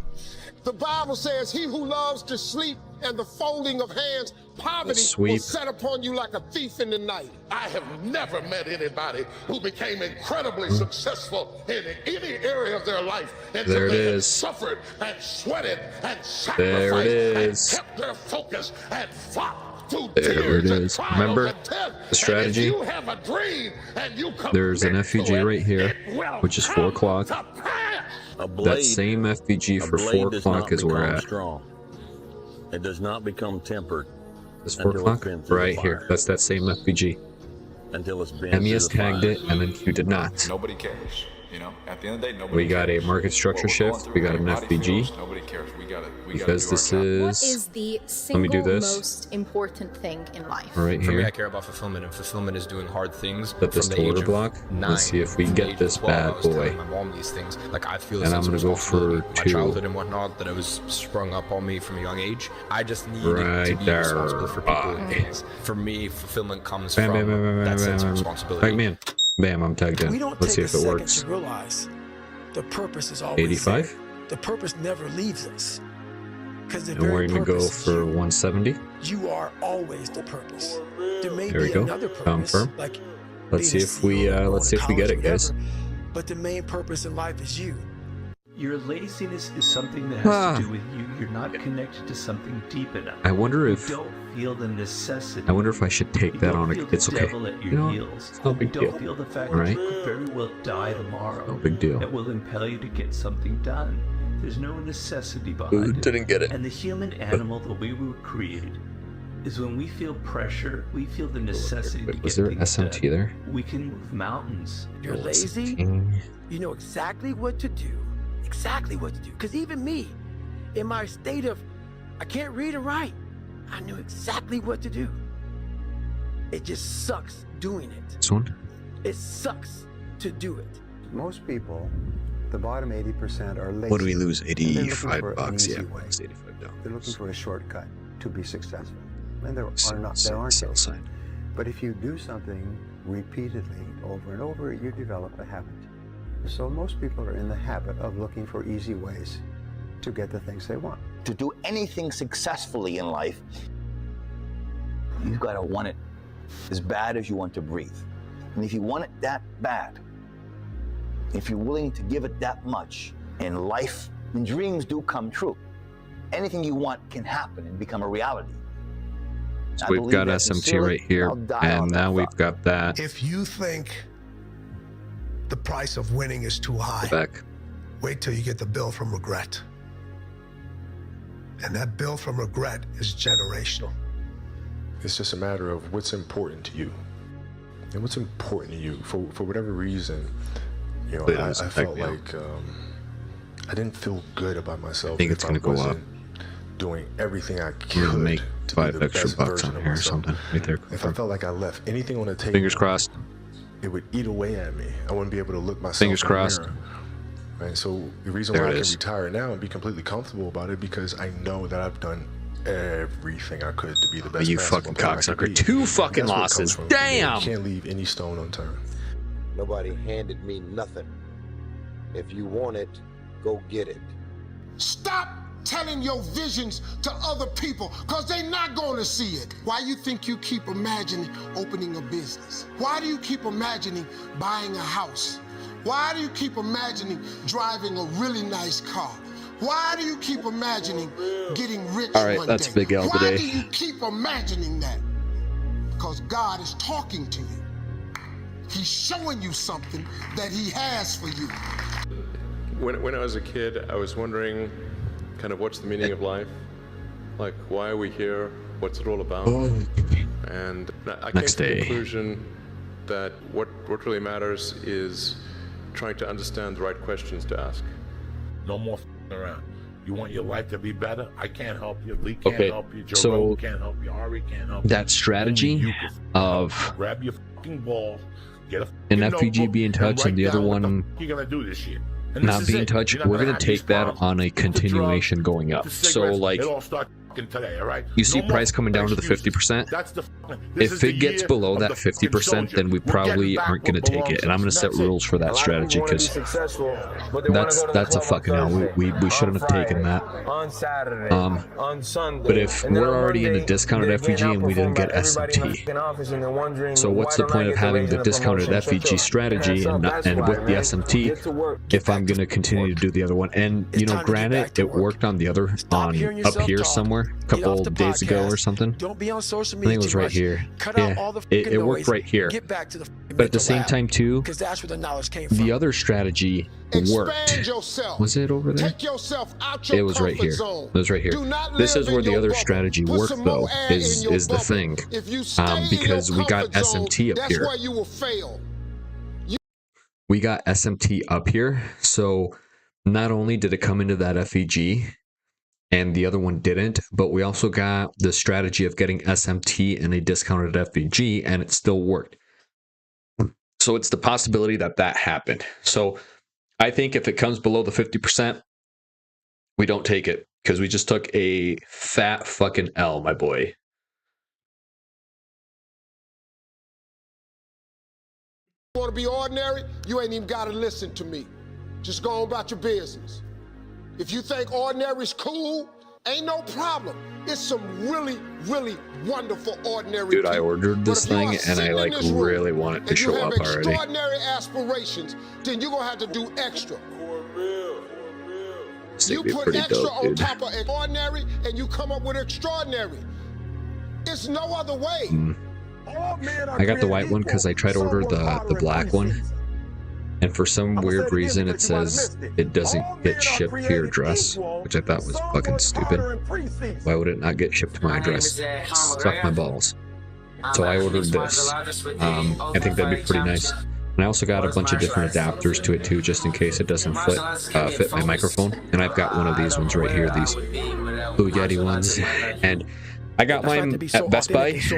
The Bible says, he who loves to sleep and the folding of hands, poverty will set upon you like a thief in the night. I have never met anybody who became incredibly successful in any area of their life until they had suffered and sweated and sacrificed and kept their focus and fought. There it is. Remember the strategy? There's an FVG right here, which is 4 o'clock. That same FVG for 4 o'clock is where we're at. It does not become tempered. This 4 o'clock? Right here. That's that same FVG. Until it's been MES tagged it, and then Q did not. Nobody cares. You know, at the end of the day, nobody We got a market structure shift. We got an FVG. Nobody cares. Because this is. What is the single most important thing in life? Right For me, here. I care about fulfillment, and fulfillment is doing hard things. Set this to order block. Let's see if we can get this bad boy. My mom these things. Like I feel. And I'm gonna go for my 2. childhood and whatnot that it was sprung up on me from a young age. I just need to be there. responsible for people and things. For me, fulfillment comes Bam, from bam, bam, bam, that bam, sense of bam. responsibility. Tag me in. Bam, I'm tagged in. We don't Let's see take if a it second works. to realize the purpose is always 85. there. The purpose never leaves us. Because the And we're very going to go purpose for 170. you are always the purpose. There may There we be go. another purpose, Confirm. like Let's see being a if we CEO or let's see going if we to get it, college or guys. whatever, but the main purpose in life is you. Your laziness is something that has to do with you. You're not connected to something deep enough. I wonder if You don't feel the necessity. I wonder if I should take that on. Feel It's the okay. devil at your You know, heels. it's no You big don't deal. feel the fact All that right. you could very well die tomorrow. No big deal. That will impel you to get something done. There's no necessity behind Ooh, it. didn't get it. And the human animal, the way we were created, is when we feel pressure, we feel the necessity to get Was there things SMT done. there? We can move mountains. You're lazy, you know exactly what to do. Exactly what to do. Because even me, in my state of, I can't read and write, I knew exactly what to do. It just sucks doing it. This one? It sucks to do it. Most people, the bottom 80% are lazy. What do we lose? And they're looking for 85 an bucks. easy Yeah, way. it's 85 dollars. They're looking for a shortcut to be successful. And there Sell aren't sell cases. sign. But if you do something repeatedly over and over, you develop a habit. So most people are in the habit of looking for easy ways to get the things they want. To do anything successfully in life, you've got to want it as bad as you want to breathe. And if you want it that bad, if you're willing to give it that much in life, then dreams do come true. Anything you want can happen and become a reality. So I we've believe got that SMT sincerely, right here, I'll die on and that now we've got that. If you think the price of winning is too high, Back. wait till you get the bill from regret. And that bill from regret is generational. It's just a matter of what's important to you. And what's important to you, for whatever reason, you know, I felt like I didn't feel good about myself. I think it's going to go up. Doing everything I I'm could gonna make to 5 be the extra best bucks version on of here or myself. something. Right there. If I felt like I left anything on the table, Fingers crossed. it would eat away at me. I wouldn't be able to look myself Fingers in crossed. the mirror. Right? So the reason There why it I can is. retire now and be completely comfortable about it, because I know that I've done everything I could to be the best. You basketball fucking player I could cocksucker. be. 2 fucking That's where it comes losses. from. Damn! You can't leave any stone unturned. Nobody handed me nothing. If you want it, go get it. Stop telling your visions to other people, because they're not going to see it. Why you think you keep imagining opening a business? Why do you keep imagining buying a house? Why do you keep imagining driving a really nice car? Why do you keep imagining getting rich All right, one that's day? Big L Why today. do you keep imagining that? Because God is talking to you. He's showing you something that he has for you. When I was a kid, I was wondering kind of what's the meaning of life? Like, why are we here? what's it all about. And I came to the conclusion that what really matters is trying to understand the right questions to ask. No more around. You want your life to be better? I can't help you. Lee can't help you. Joe can't help you. Ari can't help you. That strategy of grab your fucking ball, get a an FPG be in touch and the other one you're gonna do this shit. not be in touch, we're going to take that on a continuation going up. So, like, today, all right? you see price coming down to the 50%. If it gets below that 50%, then we probably aren't going to take it. And I'm going to set rules for that strategy because that's a fucking L. We shouldn't have taken that. On Saturday, on Sunday. But if we're already in a discounted FVG and we didn't get SMT, so what's the point of having the discounted FVG strategy and with the SMT if I'm going to continue to do the other one? And, you know, granted, it worked on the other, up here somewhere. A couple days ago or something. Don't be on social I media. think it was right here. Cut out all the it worked right here. Get back to the but at the same time too, that's where the knowledge came from. the other strategy worked. Was it over there? It was right here. It was right here. This is where the other strategy worked though, is the thing. Because we got SMT up here. We got SMT up here, so not only did it come into that FEG, and the other one didn't, but we also got the strategy of getting SMT in a discounted FVG, and it still worked. So it's the possibility that that happened. So I think if it comes below the 50%, we don't take it, because we just took a fat fucking L, my boy. You want to be ordinary? You ain't even got to listen to me. Just go on about your business. If you think ordinary's cool, ain't no problem. It's some really, really wonderful ordinary Dude, people. I ordered this thing and I like really want it to show up already. If you have extraordinary aspirations, then you're gonna have to do extra. You put extra on top of ordinary and you come up with extraordinary. It's no other way. I got the white one because I tried to order the black one. And for some weird reason, it says it doesn't get shipped to your address, which I thought was fucking stupid. Why would it not get shipped to my address? Suck my balls. So I ordered this. I think that'd be pretty nice. And I also got a bunch of different adapters to it too, just in case it doesn't fit my microphone. And I've got one of these ones right here, these Blue Yeti ones. And I got mine at Best Buy. It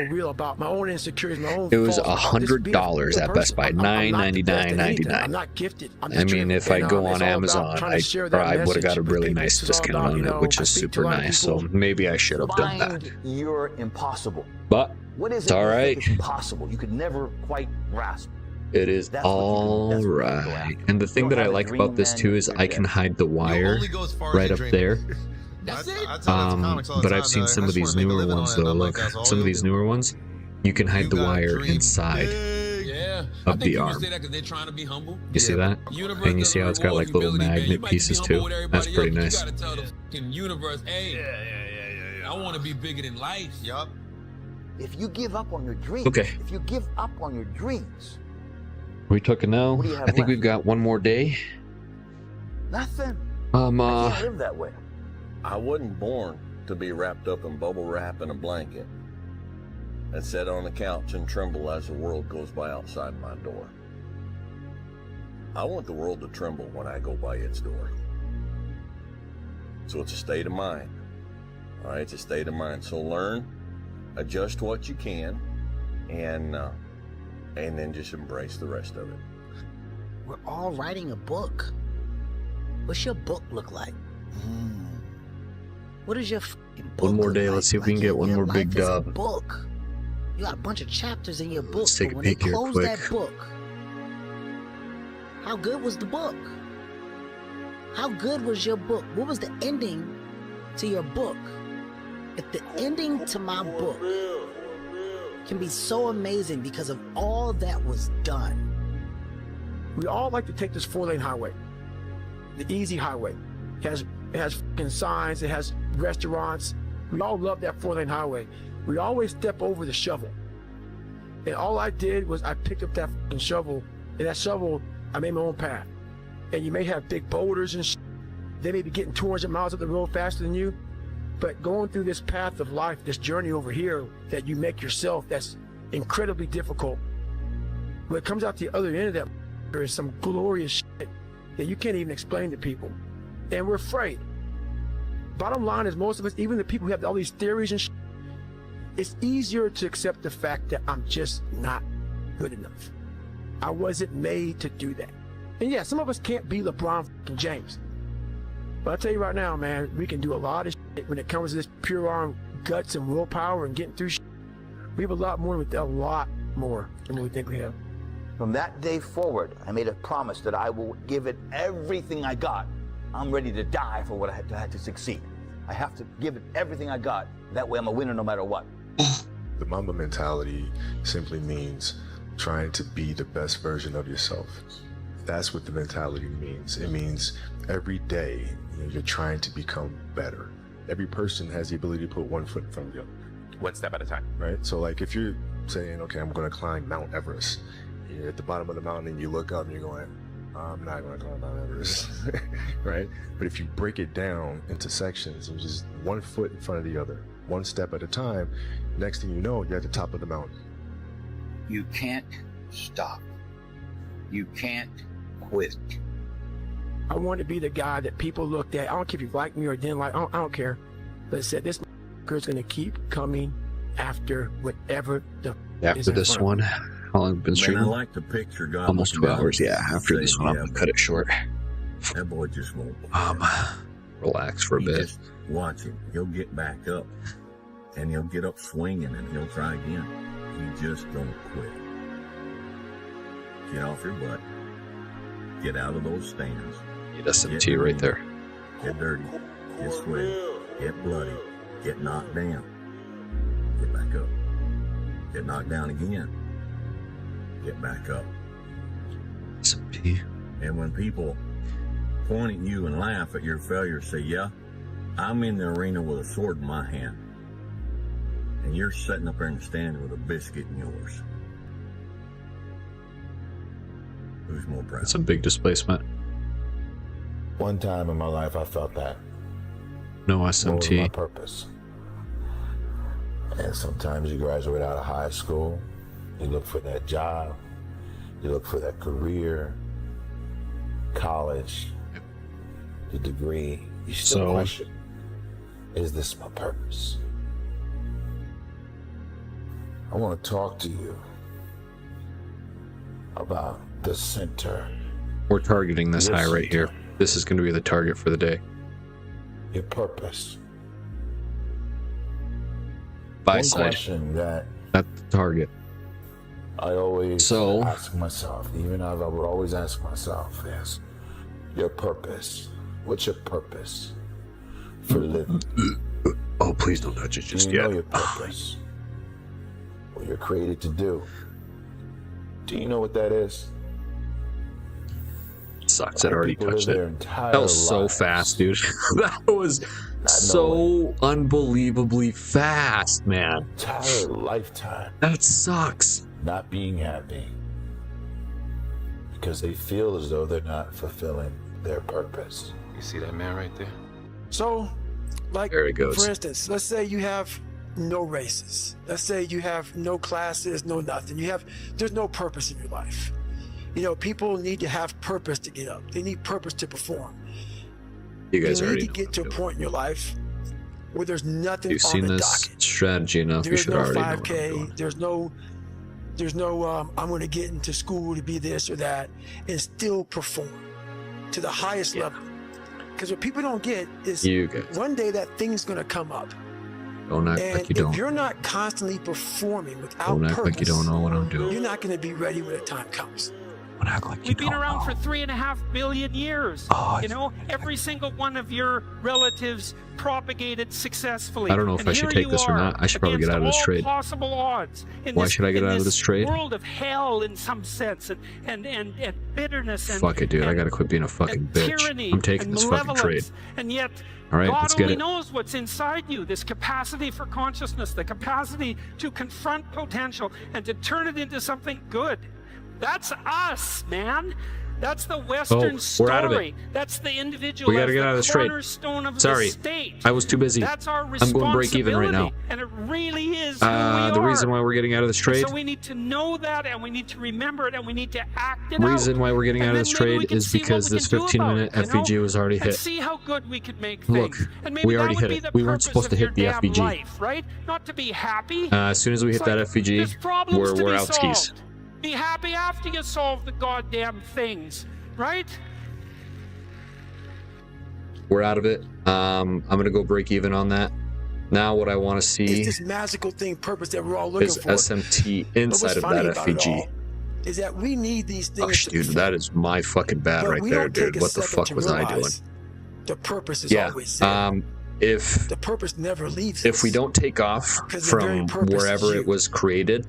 was $100 at Best Buy, $9.99.99. I mean, if I go on Amazon, I probably would have got a really nice discount on it, which is super nice. So maybe I should have done that. You're impossible. But it's all right. It's impossible. You could never quite grasp. It is all right. And the thing that I like about this too is I can hide the wire right up there. But I've seen some of these newer ones though. Look, some of these newer ones, you can hide the wire inside of the arm. You see that? And you see how it's got like little magnet pieces too? That's pretty nice. I want to be bigger than life. Yup. If you give up on your dreams, okay. If you give up on your dreams, we took a no. I think we've got one more day. Nothing. I can't live that way. I wasn't born to be wrapped up in bubble wrap and a blanket and sit on the couch and tremble as the world goes by outside my door. I want the world to tremble when I go by its door. So it's a state of mind. All right, it's a state of mind. So learn, adjust what you can, and then just embrace the rest of it. We're all writing a book. What's your book look like? What is your book? One more day. Let's see if we can get one more big dub. Book. You got a bunch of chapters in your book. Let's take a when peek they here close quick. that book, how good was the book? How good was your book? What was the ending to your book? If the ending to my book can be so amazing because of all that was done. We all like to take this 4-lane highway, the easy highway. It has fucking signs, it has restaurants. We all love that 4-lane highway. We always step over the shovel. And all I did was I picked up that fucking shovel, and that shovel, I made my own path. And you may have big boulders and shit. They may be getting 200 miles up the road faster than you. But going through this path of life, this journey over here that you make yourself, that's incredibly difficult. What comes out the other end of that, there is some glorious shit that you can't even explain to people. And we're afraid. Bottom line is, most of us, even the people who have all these theories and shit, it's easier to accept the fact that I'm just not good enough. I wasn't made to do that. And yeah, some of us can't be LeBron fucking James. But I'll tell you right now, man, we can do a lot of shit when it comes to this pure arm guts and willpower and getting through shit. We have a lot more than what we think we have. From that day forward, I made a promise that I will give it everything I got. I'm ready to die for what I had to succeed. I have to give it everything I got. That way I'm a winner no matter what. The Mamba mentality simply means trying to be the best version of yourself. That's what the mentality means. It means every day you're trying to become better. Every person has the ability to put one foot in front of the other. One step at a time. Right? So like if you're saying, okay, I'm going to climb Mount Everest, you're at the bottom of the mountain and you look up and you're going, I'm not going to climb Mount Everest, right? But if you break it down into sections and just one foot in front of the other, one step at a time, next thing you know, you're at the top of the mountain. You can't stop. You can't quit. I want to be the guy that people looked at. I don't care if you like me or didn't like. I don't care. But said this is going to keep coming after whatever the. After this one, how long have you been streaming? Man, I like the picture God. Almost 2 hours. Yeah. After this one, I'm gonna cut it short. That boy just won't. Relax for a bit. Just watch him. He'll get back up, and he'll get up swinging, and he'll try again. You just don't quit. Get off your butt. Get out of those stands. Get SMT right there. Get dirty. Get sweaty. Get bloody. Get knocked down. Get back up. Get knocked down again. Get back up. SMT. And when people point at you and laugh at your failure, say, yeah, I'm in the arena with a sword in my hand. And you're sitting up there and standing with a biscuit in yours. Who's more proud? It's a big displacement. One time in my life, I felt that. No What was my SMT. purpose? And sometimes you graduate out of high school, you look for that job, you look for that career, college, the degree. You still question, is this my purpose? I want to talk to you about the center. We're targeting this high right here. This is going to be the target for the day. Your purpose. Buy One side. question that That's the target. I always ask myself, even I would always ask myself, is your purpose. What's your purpose for living? Oh, please don't touch it just Do you yet. know your purpose? What you're created to do. Do you know what that is? Sucks. That already People touched live their it. entire That was so lives fast, dude. That was so unbelievably fast, man. entire lifetime That sucks. not being happy because they feel as though they're not fulfilling their purpose. You see that man right there? So, like, There it goes. for instance, let's say you have no races. Let's say you have no classes, no nothing. There's no purpose in your life. You know, people need to have purpose to get up. They need purpose to perform. You guys need already to get to a point in your life where there's nothing You've on seen the this docket. strategy enough. You There's should no already know. 5K. There's no I'm going to get into school to be this or that and still perform to the highest level. Because what people don't get is one day that thing's going to come up. Don't act And like you if don't. you're not constantly performing without Don't act purpose, like you don't know what I'm doing. you're not going to be ready when the time comes. Don't act like you We've been don't around know. for 3.5 billion years. You know, every single one of your relatives propagated successfully. I don't know if And I should here take you this or are not. I should probably get against out of this all trade. possible odds in Why this, should I get in out of this trade? world of hell in some sense, and bitterness and Fuck it, dude. I gotta quit being a fucking bitch. tyranny I'm taking and this fucking trade. malevolence. And yet, All right, God let's get only it. knows what's inside you. This capacity for consciousness, the capacity to confront potential and to turn it into something good. That's us, man. That's the Western we're out of it. story. That's the individual. We gotta get out of this trade. Cornerstone of Sorry, the state. I was too busy. That's our I'm going break even right now. And it really is who we The reason why we're getting out of this trade. So we need to know that, and we need to remember it, and we need to act it Reason out. why we're getting out of this trade is because this 15-minute FVG was already hit. And see how good we could make Look, things. And maybe we already that would hit be it. the We weren't purpose supposed to of hit your the damn FVG. life, right? Not to be happy. As soon as we hit It's that like, FVG, there's problems to we're be out skis. solved. Be happy after you solve the goddamn things, right? We're out of it. I'm gonna go break even on that. Now what I want to see It's this magical thing, purpose that we're all looking is for. SMT inside of that FVG. Is that we need these things. Dude, that is my fucking bad right there, dude. What the fuck was I doing? The purpose is always there. If the purpose never leaves if we don't take off from wherever it was created,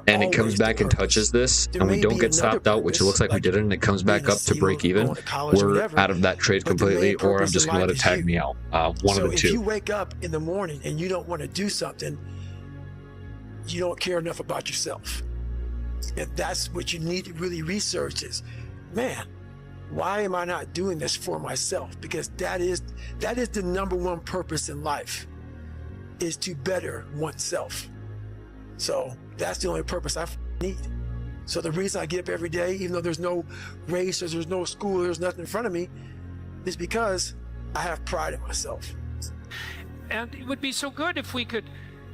and it comes back and touches this, and we don't get stopped out, which it looks like we didn't, and it comes back up to break even, we're out of that trade completely, or I'm just gonna let it tag me out. One of the two. If you wake up in the morning and you don't want to do something, you don't care enough about yourself. And that's what you need to really research is, man, why am I not doing this for myself? Because that is the number one purpose in life, is to better oneself. So that's the only purpose I need. So the reason I get up every day, even though there's no race, or there's no school, there's nothing in front of me, is because I have pride in myself. And it would be so good if we could.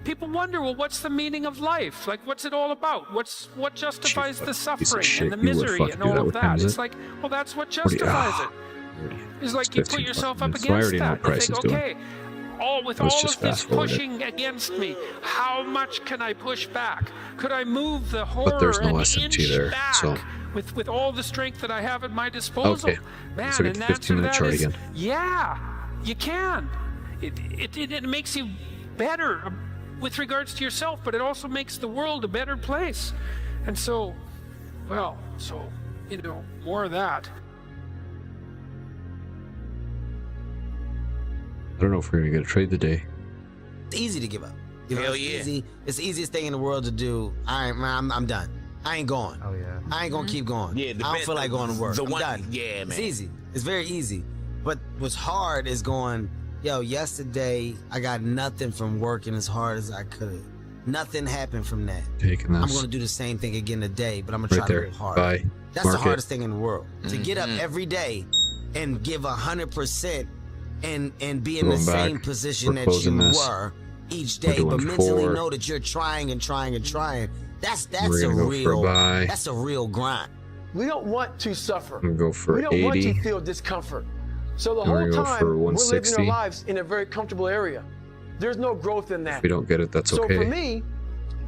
People wonder, well, what's the meaning of life? Like, what's it all about? What justifies the suffering and the misery and all of that? It's like, well, that's what justifies it. It's like you put yourself up against that. You think, okay, with all of this pushing against me, how much can I push back? Could I move the horror But there's no an SMT inch there, back so with all the strength that I have at my disposal? Okay, Man, so and get the the 15-minute chart again. Yeah, you can. It makes you better with regards to yourself, but it also makes the world a better place. And so, well, more of that. I don't know if we're gonna get a trade today. It's easy to give up. Hell yeah. It's the easiest thing in the world to do. I'm done. I ain't going. Oh yeah. I ain't gonna keep going. Yeah, I don't feel like going to work. I'm done. Yeah, man. It's easy. It's very easy. But what's hard is going, yesterday I got nothing from working as hard as I could. Nothing happened from that. Taking this. I'm gonna do the same thing again today, but I'm gonna try to work hard. Bye. That's the hardest thing in the world. To get up every day and give 100% and be in the same position that you were each day, but mentally know that you're trying and trying and trying. That's a real grind. We don't want to suffer. I'm gonna go for we don't 80. want to feel discomfort. So the whole time we're living our lives in a very comfortable area. There's no growth in that. If we don't get it, that's okay. So for me,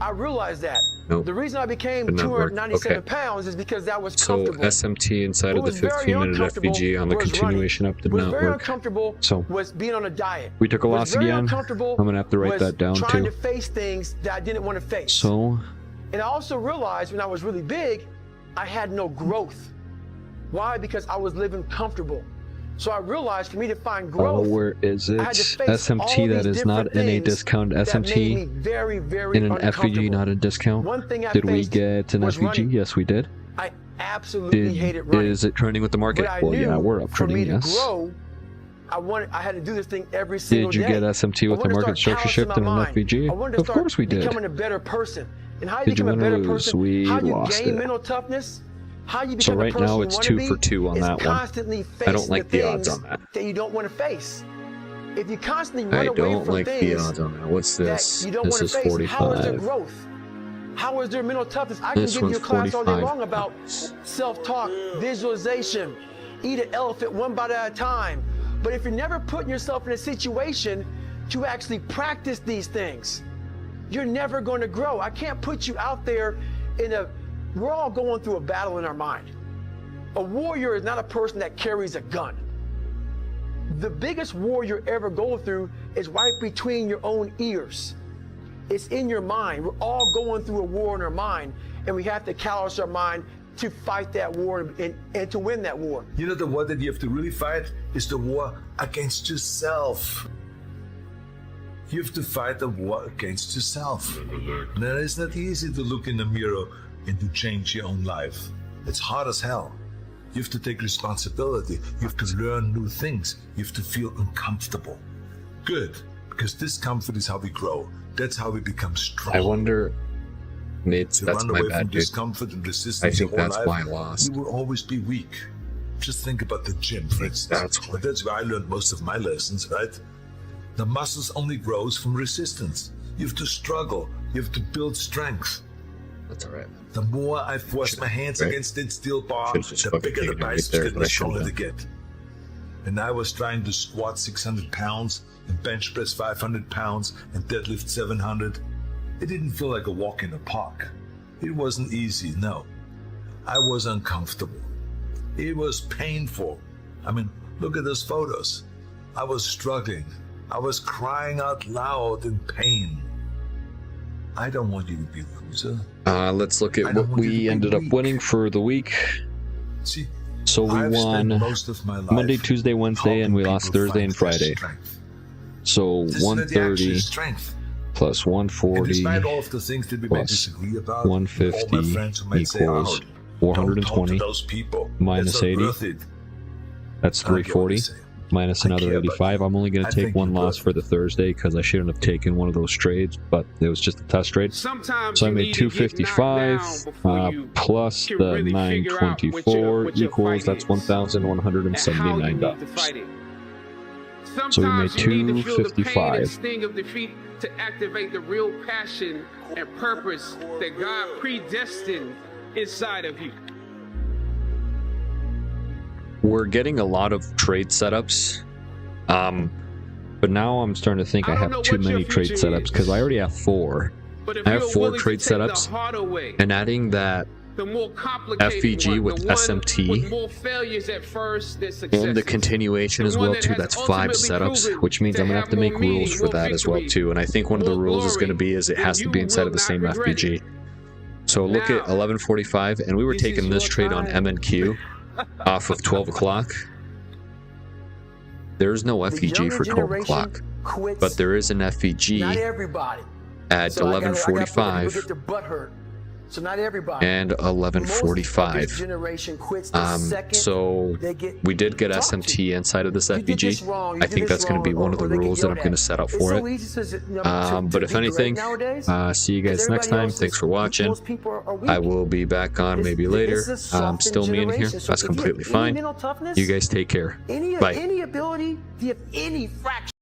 I realized that. Nope. The reason I became 297 pounds is because that was comfortable. So SMT inside of the 15-minute FVG on the continuation up did not very work. Uncomfortable so was being on a diet. We took a loss again. I'm gonna have to write that down trying too. to face things that I didn't want to face. So. And I also realized when I was really big, I had no growth. Why? Because I was living comfortable. So I realized for me to find growth, where is it? I had to face all SMT that these is not in a discount. SMT very, very in an FVG, not a discount. One thing I did we get an FVG? Running. Yes, we did. I absolutely hated running. Is it trending with the market? Well, yeah, we're up trending. Yes. Grow, I had to do this thing every single day. Did you get SMT with the market structure shift in an FVG? Of course we did. Becoming a better person. And how you become a better person? We how you lost gain it. mental toughness? How you So become right a person now you it's want 2 to for be 2 on that one. Constantly I don't like the odds on that you don't want to face. If you constantly run I away don't from like things the odds on that. What's this? that you don't This want is to face, 45. how is there growth? How is there mental toughness? I This can give you a one's class all day 45. long about self-talk, visualization, eat an elephant one bite at a time. But if you're never putting yourself in a situation to actually practice these things, you're never going to grow. I can't put you out there we're all going through a battle in our mind. A warrior is not a person that carries a gun. The biggest war you ever go through is right between your own ears. It's in your mind. We're all going through a war in our mind, and we have to callous our mind to fight that war and to win that war. You know, the war that you have to really fight is the war against yourself. You have to fight a war against yourself. Now, it's not easy to look in the mirror and to change your own life. It's hard as hell. You have to take responsibility. You have to learn new things. You have to feel uncomfortable. Good, because discomfort is how we grow. That's how we become strong. I wonder, Nate, that's my bad, dude. Discomfort and resistance I think your whole that's life, why I lost. You will always be weak. Just think about the gym, for instance. That's where I learned most of my lessons, right? The muscles only grows from resistance. You have to struggle. You have to build strength. That's all right. The more I force my hands against that steel bar, the bigger the biceps get, the stronger they get. And I was trying to squat 600 pounds and bench press 500 pounds and deadlift 700. It didn't feel like a walk in the park. It wasn't easy, no. I was uncomfortable. It was painful. I mean, look at those photos. I was struggling. I was crying out loud in pain. I don't want you to be a loser. Let's look at what we ended up winning for the week. See, so we won Monday, Tuesday, Wednesday, and we lost Thursday and Friday. So 130 plus 140 plus 150 equals 420 minus 80. That's 340. Minus another 85. I'm only going to take one loss for the Thursday because I shouldn't have taken one of those trades, but it was just a test trade. So I made 255 plus the 924 equals, that's $1,179. So we made 255. To activate the real passion and purpose that God predestined inside of you. We're getting a lot of trade setups, but now I'm starting to think I have too many trade setups because I already have 4. I have 4 trade setups, and adding that FVG with SMT and the continuation as well too, that's 5 setups, which means I'm gonna have to make rules for that as well too. And I think one of the rules is going to be it has to be inside of the same FVG. So look at 1145, and we were taking this trade on MNQ off of 12 o'clock. There's no FVG for 12 o'clock, but there is an FVG at 1145 So not everybody. and 1145. So we did get SMT inside of this FVG. I think that's going to be one of the rules that I'm going to set up for it. But if anything, see you guys next time. Thanks for watching. I will be back on maybe later. Still me in here. That's completely fine. You guys take care. Bye. Any ability, if any fraction.